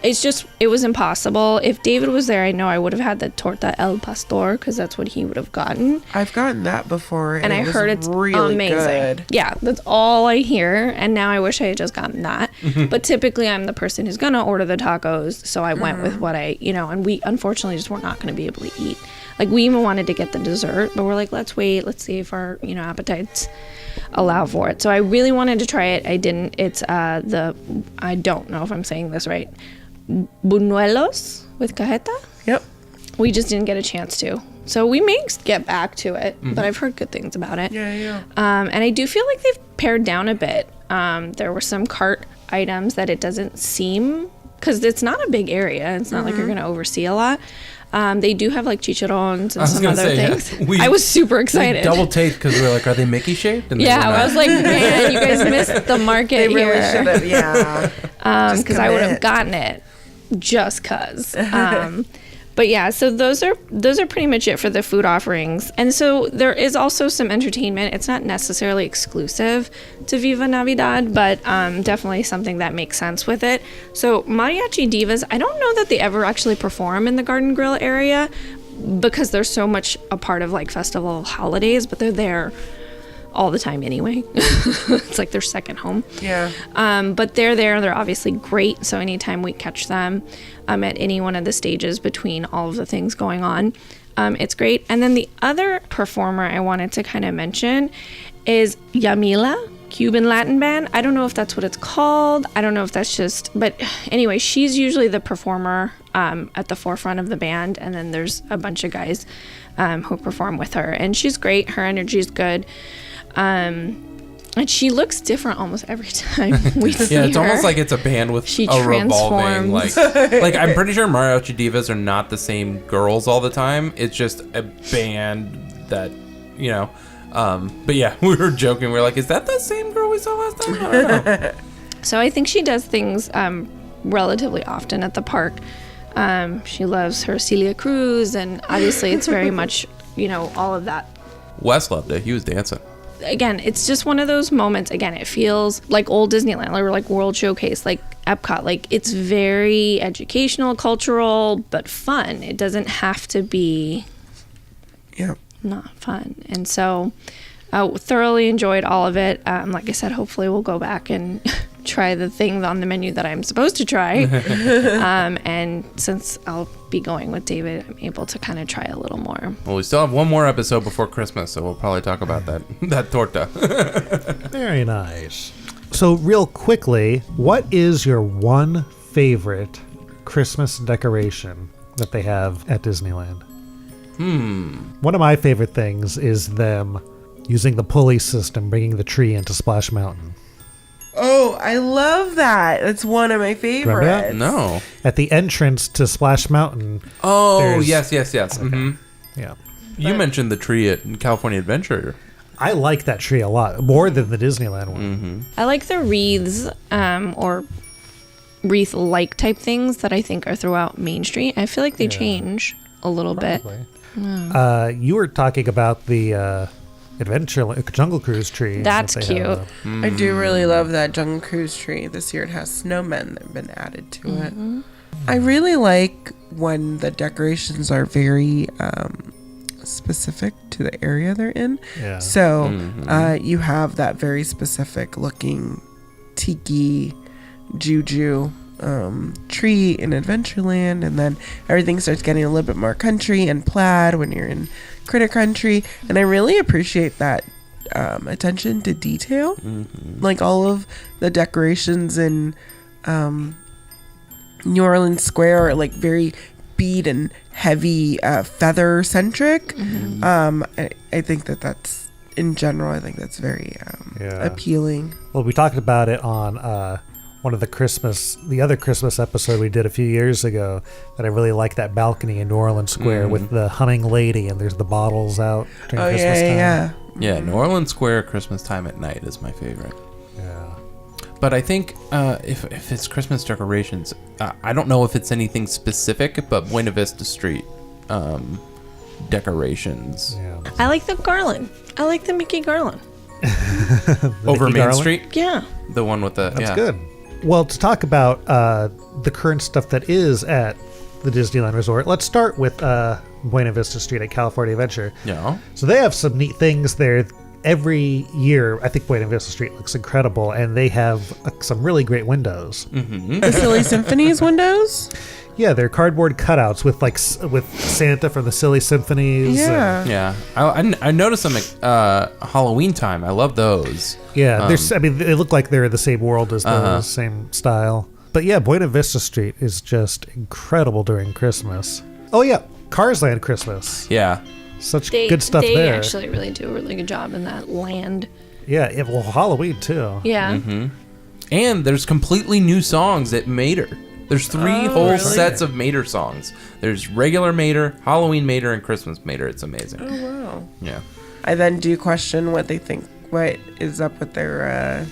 it was impossible. If David was there, I know I would have had the torta el pastor, because that's what he would have gotten. I've gotten that before, and I heard it's really amazing. Good. Yeah, that's all I hear, and now I wish I had just gotten that. But typically, I'm the person who's gonna order the tacos, so I went with what I, and we unfortunately just were not gonna be able to eat. Like, we even wanted to get the dessert, but we're like, let's wait, let's see if our, appetites allow for it. So I really wanted to try it. I didn't. It's I don't know if I'm saying this right, buñuelos with cajeta. Yep. We just didn't get a chance to. So we may get back to it, but I've heard good things about it. Yeah. And I do feel like they've pared down a bit. There were some cart items that it doesn't seem, because it's not a big area. It's not like you're going to oversee a lot. They do have like chicharrones and some other things. I was super excited. Double take, because we were like, are they Mickey shaped? And yeah, I was like, man, you guys missed the market They here. really should have, yeah. Because I would have gotten it just cause. But yeah, so those are pretty much it for the food offerings. And so there is also some entertainment. It's not necessarily exclusive to Viva Navidad, but definitely something that makes sense with it. So Mariachi Divas, I don't know that they ever actually perform in the Garden Grill area, because they're so much a part of like festival holidays, but they're there all the time anyway. It's like their second home. Yeah. But they're there. They're obviously great. So anytime we catch them at any one of the stages between all of the things going on, it's great. And then the other performer I wanted to kind of mention is Yamila, Cuban Latin band. I don't know if that's what it's called. I don't know if that's just, but anyway, she's usually the performer at the forefront of the band. And then there's a bunch of guys who perform with her. And she's great. Her energy is good. And she looks different almost every time we see her. Yeah, it's almost like it's a band with she a revolving, transforms. like I'm pretty sure Mariachi Divas are not the same girls all the time. It's just a band that, But yeah, we were joking. We were like, is that the same girl we saw last time? I don't know. So I think she does things relatively often at the park. She loves her Celia Cruz, and obviously it's very much, all of that. Wes loved it. He was dancing. Again, it's just one of those moments. Again, it feels like old Disneyland, or like World Showcase, like Epcot. Like, it's very educational, cultural, but fun. It doesn't have to be not fun. And so I thoroughly enjoyed all of it. Like I said, hopefully we'll go back and try the things on the menu that I'm supposed to try. And since I'll be going with David, I'm able to kind of try a little more. Well, we still have one more episode before Christmas, so we'll probably talk about that torta. Very nice. So real quickly, what is your one favorite Christmas decoration that they have at Disneyland? One of my favorite things is them using the pulley system, bringing the tree into Splash Mountain. Oh, I love that. That's one of my favorites. Remember that? No. At the entrance to Splash Mountain. Oh, yes. Okay. Yeah. You mentioned the tree at California Adventure. I like that tree a lot, more than the Disneyland one. I like the wreaths, or wreath-like type things that I think are throughout Main Street. I feel like they change a little bit. You were talking about the Jungle Cruise tree. That's cute. I do really love that Jungle Cruise tree. This year it has snowmen that have been added to it. I really like when the decorations are very specific to the area they're in. Yeah. So you have that very specific looking tiki juju tree in Adventureland, and then everything starts getting a little bit more country and plaid when you're in Critter Country, and I really appreciate that attention to detail. Like all of the decorations in New Orleans Square are like very bead and heavy feather centric. I think that's in general, I think that's very appealing. Well, we talked about it on one of the other Christmas episode we did a few years ago, that I really like that balcony in New Orleans Square with the humming lady, and there's the bottles out during Christmas time. Yeah, New Orleans Square Christmas time at night is my favorite. Yeah. But I think if it's Christmas decorations, I don't know if it's anything specific, but Buena Vista Street decorations. Yeah. I like the garland. I like the Mickey garland. Over Mickey Main garland? Street? Yeah. The one with the... That's good. Well, to talk about the current stuff that is at the Disneyland Resort, let's start with Buena Vista Street at California Adventure. Yeah. So they have some neat things there. Every year, I think Buena Vista Street looks incredible, and they have some really great windows. The Silly Symphonies windows? Yeah, they're cardboard cutouts with Santa from the Silly Symphonies. Yeah. I noticed them at Halloween time. I love those. Yeah, they look like they're in the same world as those, same style. But yeah, Buena Vista Street is just incredible during Christmas. Oh yeah, Cars Land Christmas. Yeah. Such good stuff they there. They actually really do a really good job in that land. Yeah, well, Halloween too. Yeah. And there's completely new songs at Mater. There's 3 whole sets of Mater songs. There's regular Mater, Halloween Mater, and Christmas Mater. It's amazing. Oh, wow. Yeah. I then do question what they think, what is up with their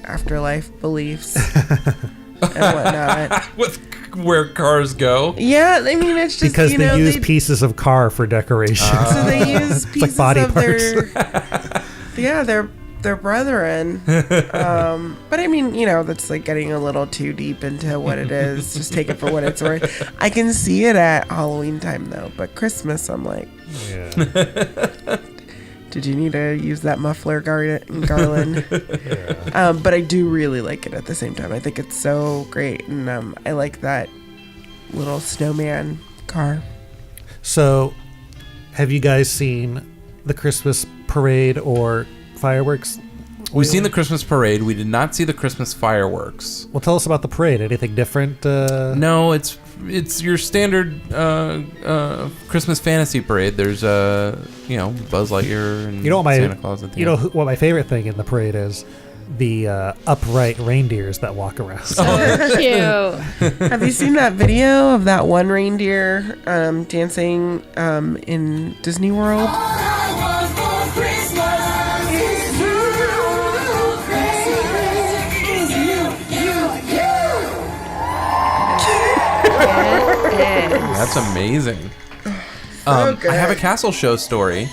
afterlife beliefs and whatnot. With where cars go? Yeah, I mean, it's just, because they use pieces of car for decoration. So they use pieces body of parts. their brethren. But I mean, that's like getting a little too deep into what it is. Just take it for what it's worth. I can see it at Halloween time though, but Christmas, I'm like, did you need to use that muffler garland? But I do really like it at the same time. I think it's so great, and I like that little snowman car. So, have you guys seen the Christmas parade or fireworks? We've seen the Christmas parade. We did not see the Christmas fireworks. Well, tell us about the parade. Anything different? No, it's your standard Christmas fantasy parade. There's Buzz Lightyear and Santa Claus at the end. What my favorite thing in the parade is? The upright reindeers that walk around. So cute. Have you seen that video of that one reindeer dancing in Disney World? All I want for Christmas That's amazing. good. I have a castle show story.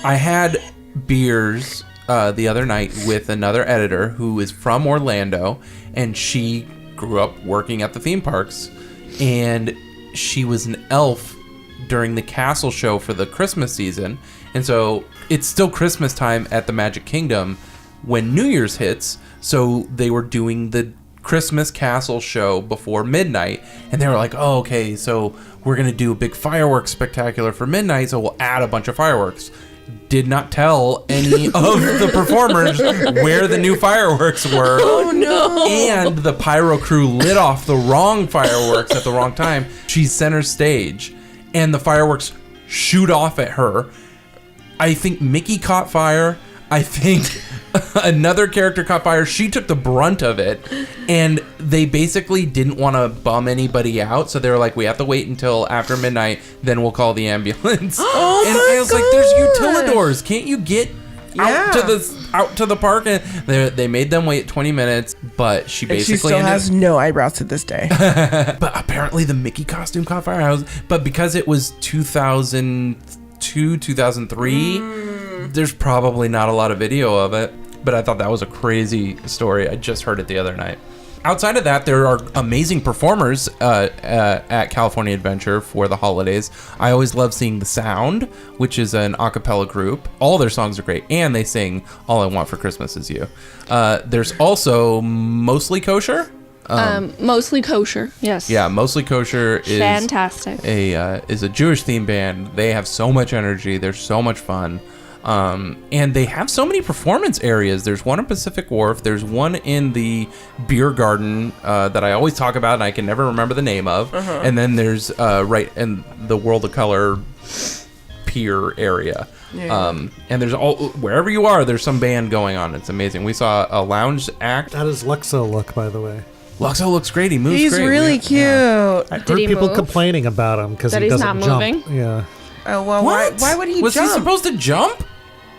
I had beers the other night with another editor who is from Orlando, and she grew up working at the theme parks, and she was an elf during the castle show for the Christmas season. And so it's still Christmas time at the Magic Kingdom when New Year's hits, so they were doing the Christmas castle show before midnight, and they were like, oh, okay, so we're gonna do a big fireworks spectacular for midnight, so we'll add a bunch of fireworks. Did not tell any of the performers where the new fireworks were. Oh no. And the pyro crew lit off the wrong fireworks at the wrong time. She's center stage, and the fireworks shoot off at her. I think Mickey caught fire. I think another character caught fire. She took the brunt of it, and they basically didn't want to bum anybody out, so they were like, we have to wait until after midnight, then we'll call the ambulance. Oh and my I was like, there's utilidors. Can't you get out to the park? And they made them wait 20 minutes, but she basically she still has no eyebrows to this day. But apparently the Mickey costume caught fire. But because it was 2002, 2003, there's probably not a lot of video of it. But I thought that was a crazy story. I just heard it the other night. Outside of that, there are amazing performers at California Adventure for the holidays. I always love seeing The Sound, which is an a cappella group. All their songs are great, and they sing All I Want for Christmas Is You. There's also Mostly Kosher. Mostly Kosher, yes. Yeah, Mostly Kosher is fantastic. Is a Jewish theme band. They have so much energy. They're so much fun. And they have so many performance areas. There's one in Pacific Wharf. There's one in the beer garden that I always talk about and I can never remember the name of. And then there's right in the World of Color pier area. Yeah. And there's wherever you are, there's some band going on. It's amazing. We saw a lounge act. How does Luxo look, by the way? Luxo looks great. He moves He's great. really cute. Yeah. I heard people move? complaining about him because he doesn't not jump. moving? Yeah. Oh, well, why would he Was jump? he supposed to jump?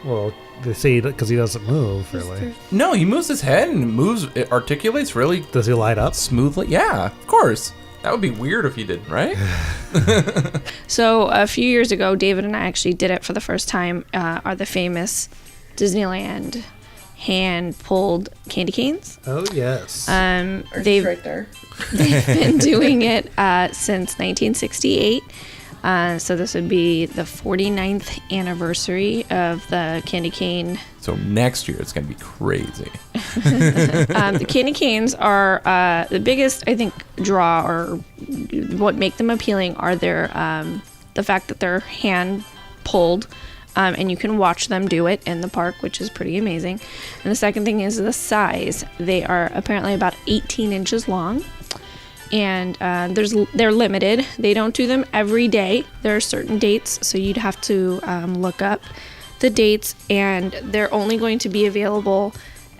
Well, they say because he doesn't move, really. No, he moves his head and it articulates really. Does he light up? Smoothly? Yeah, of course. That would be weird if he didn't, right? So a few years ago, David and I actually did it for the first time. Are the famous Disneyland hand-pulled candy canes. Oh, yes. They've right there. They've been doing it since 1968. So this would be the 49th anniversary of the candy cane. So next year it's going to be crazy. The candy canes are the biggest, I think, draw, or what make them appealing are their the fact that they're hand pulled, and you can watch them do it in the park, which is pretty amazing. And the second thing is the size. They are apparently about 18 inches long. And they're limited. They don't do them every day. There are certain dates, so you'd have to look up the dates, and they're only going to be available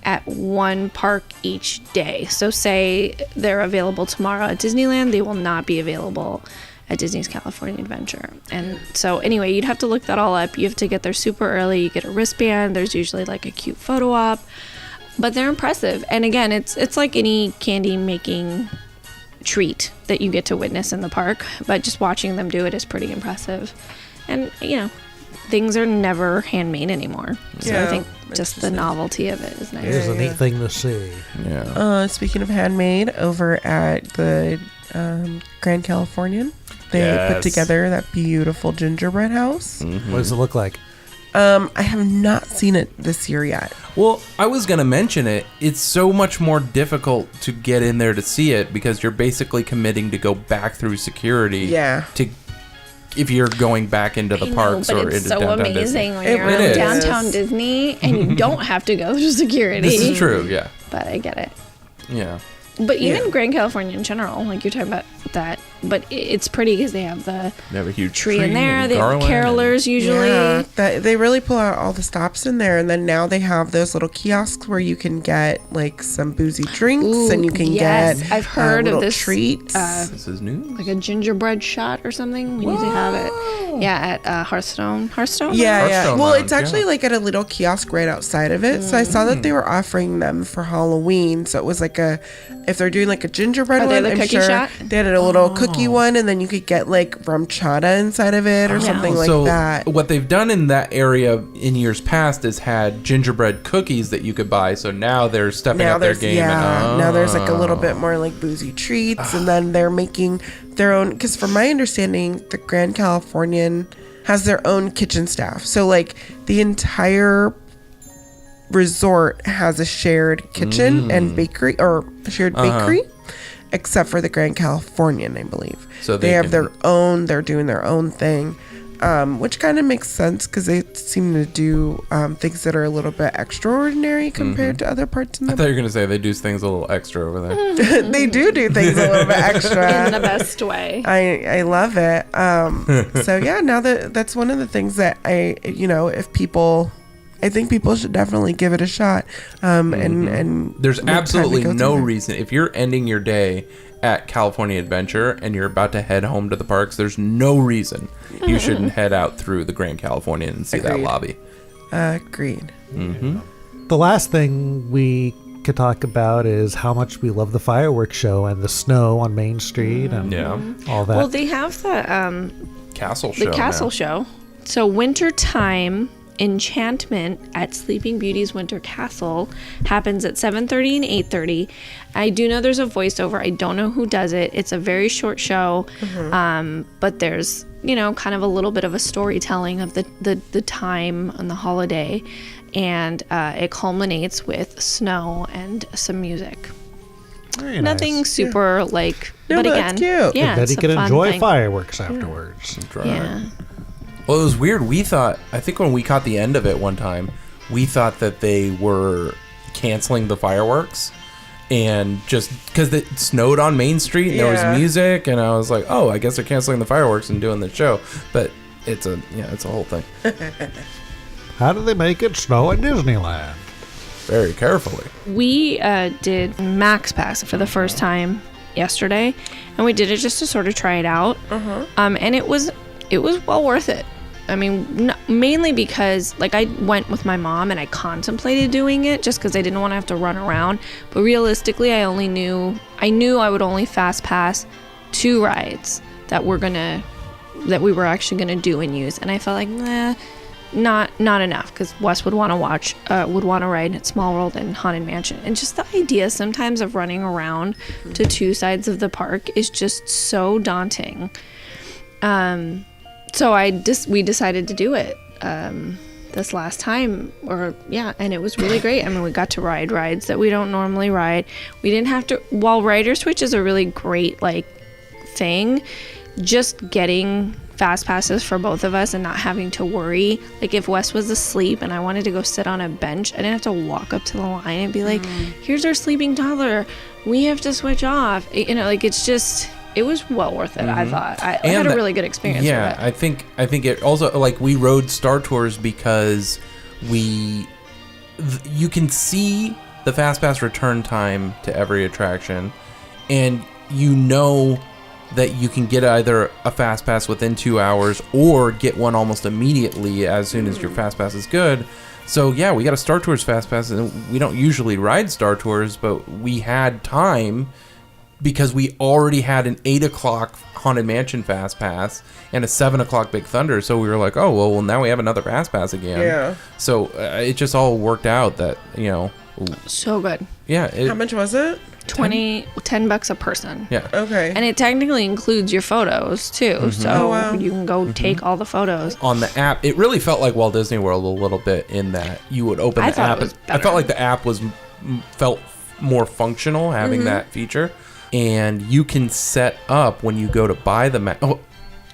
at one park each day. So say they're available tomorrow at Disneyland, they will not be available at Disney's California Adventure. And so anyway, you'd have to look that all up. You have to get there super early. You get a wristband. There's usually like a cute photo op, but they're impressive. And again, it's like any candy making treat that you get to witness in the park, but just watching them do it is pretty impressive. And things are never handmade anymore, so I think just the novelty of it is nice. It is a neat thing to see. Yeah. Speaking of handmade, over at the Grand Californian, they put together that beautiful gingerbread house. What does it look like? I have not seen it this year yet. Well, I was going to mention it. It's so much more difficult to get in there to see it because you're basically committing to go back through security. Yeah. If you're going back into the parks or into so downtown amazing Disney. when you're in downtown Disney and you don't have to go through security. This is true, yeah. But I get it. Yeah. But even Grand California in general, like you're talking about that, but it's pretty because they have a huge tree in there. They have carolers usually. Yeah, they really pull out all the stops in there, and then now they have those little kiosks where you can get like some boozy drinks, and you can get. I've heard of this treats. This is new. Like a gingerbread shot or something. We usually have it. Yeah, at Hearthstone. Hearthstone. Yeah. Hearthstone Well, Lounge, it's actually like at a little kiosk right outside of it. So I saw that they were offering them for Halloween. So it was like if they're doing like a gingerbread Are one, they the I'm cookie sure shot? they had a little cookie cookie one, and then you could get like rum chata inside of it or something like so that. What they've done in that area in years past is had gingerbread cookies that you could buy. So now they're stepping up their game. Now there's like a little bit more like boozy treats, and then they're making their own. Because from my understanding, the Grand Californian has their own kitchen staff. So like the entire resort has a shared kitchen and bakery, or a shared bakery, except for the Grand Californian, I believe. So they have their own. They're doing their own thing, which kind of makes sense because they seem to do things that are a little bit extraordinary compared to other parts in the. I thought you were gonna say they do things a little extra over there. They do things a little bit extra in the best way. I love it. So yeah, now that's one of the things that I think people should definitely give it a shot. And there's absolutely no reason if you're ending your day at California Adventure and you're about to head home to the parks, there's no reason you shouldn't head out through the Grand Californian and see that lobby. Agreed. The last thing we could talk about is how much we love the fireworks show and the snow on Main Street and all that. Well, they have the castle show. The castle show. So wintertime enchantment at Sleeping Beauty's Winter Castle happens at 7:30 and 8:30. I do know there's a voiceover. I don't know who does it. It's a very short show, but there's kind of a little bit of a storytelling of the time and the holiday, and it culminates with snow and some music. Very Nothing nice. super like, No, but but again, it's cute. yeah, And then it's you a can fun enjoy thing. fireworks afterwards. Yeah. Well, it was weird. I think when we caught the end of it one time, we thought that they were canceling the fireworks, and just because it snowed on Main Street and there was music, and I was like, oh, I guess they're canceling the fireworks and doing the show. But it's a whole thing. How do they make it snow at Disneyland? Very carefully. We did Max Pass for the first time yesterday, and we did it just to sort of try it out. And it was well worth it. I mean, mainly because like I went with my mom and I contemplated doing it just because I didn't want to have to run around. But realistically, I knew I would only fast pass 2 rides that we were actually gonna do and use, and I felt like not enough because Wes would want to ride at Small World and Haunted Mansion, and just the idea sometimes of running around to 2 sides of the park is just so daunting. So we decided to do it this last time, and it was really great. I mean, we got to ride rides that we don't normally ride. We didn't have to. While Rider Switch is a really great thing, just getting fast passes for both of us and not having to worry. Like if Wes was asleep and I wanted to go sit on a bench, I didn't have to walk up to the line and be like, "Here's our sleeping toddler. We have to switch off." It's just. It was well worth it, I thought. I had a really good experience with it. I think it also, we rode Star Tours because you can see the Fast Pass return time to every attraction, and that you can get either a Fast Pass within 2 hours or get one almost immediately as soon as your Fast Pass is good. So yeah, we got a Star Tours Fast Pass, and we don't usually ride Star Tours, but we had time because we already had an 8 o'clock Haunted Mansion Fast Pass and a 7 o'clock Big Thunder. So we were like, oh, well, now we have another Fast Pass again. Yeah. So it just all worked out that, So good. Yeah. How much was it? $10 a person. Yeah. Okay. And it technically includes your photos too. So you can go take all the photos. On the app, it really felt like Walt Disney World a little bit in that you would open the app. I felt like the app felt more functional having that feature. And you can set up when you go to buy the Max. Oh,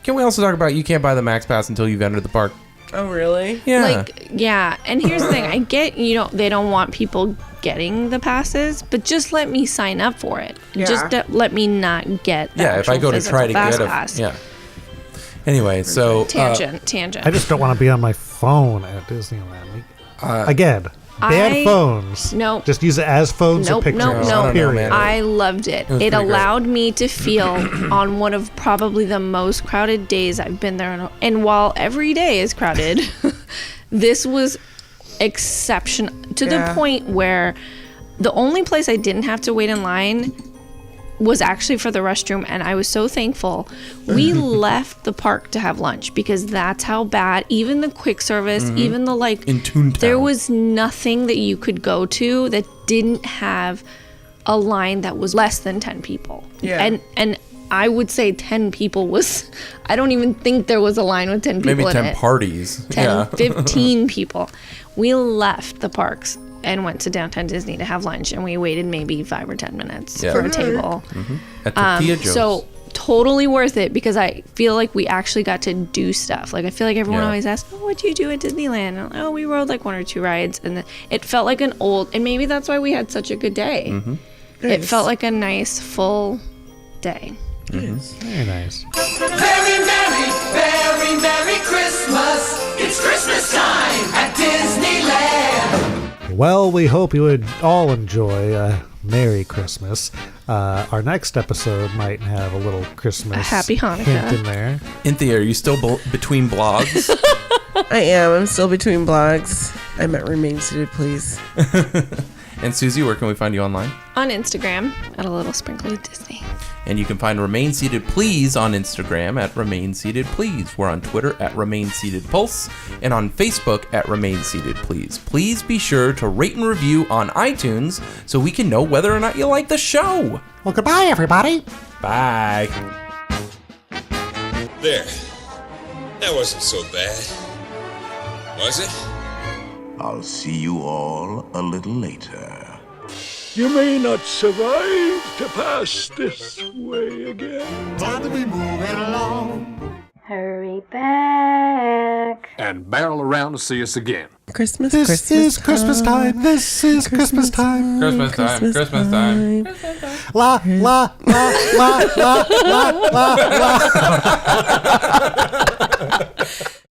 can we also talk about you can't buy the Max Pass until you've entered the park? Oh, really? Yeah. And here's the thing. I get, they don't want people getting the passes, but just let me sign up for it. Yeah. Just let me not get the if I go to try to get pass. Anyway, so tangent. I just don't want to be on my phone at Disneyland. Again, ban phones. Nope. Just use it as phones or pictures. No. Period. I loved it. It allowed me to feel on one of probably the most crowded days I've been there. And while every day is crowded, this was exceptional to the point where the only place I didn't have to wait in line was actually for the restroom, and I was so thankful. We left the park to have lunch because that's how bad, even the quick service, even the like, in Toontown, there was nothing that you could go to that didn't have a line that was less than 10 people. Yeah. And I would say 10 people was, I don't even think there was a line with 10 people maybe in 10 it. parties. 10, 15 people. We left the parks and went to downtown Disney to have lunch, and we waited maybe 5 or 10 minutes for a table. At Tortilla Joe's. So totally worth it because I feel like we actually got to do stuff. Like I feel like everyone always asks, "Oh, what do you do at Disneyland?" And I'm like, "Oh, we rode like 1 or 2 rides," and it felt like an old. And maybe that's why we had such a good day. It felt like a nice full day. Very nice. Very Merry Christmas. It's Christmas time at Disneyland. Well, we hope you would all enjoy Merry Christmas. Our next episode might have a little Christmas Happy Hanukkah hint in there. Cynthia, are you still between blogs? I am. I'm still between blogs. I'm at Remain Seated, please. And Susie, where can we find you online? On Instagram at a little sprinkle of Disney. And you can find Remain Seated Please on Instagram at Remain Seated Please. We're on Twitter at Remain Seated Pulse and on Facebook at Remain Seated Please. Please be sure to rate and review on iTunes so we can know whether or not you like the show. Well, goodbye, everybody. Bye. There. That wasn't so bad. Was it? I'll see you all a little later. You may not survive to pass this way again. Time to be moving along. Hurry back. And barrel around to see us again. Christmas, This is Christmas time. This is Christmas time. Christmas time. Christmas time. La, la, la, la, la, la, la, la.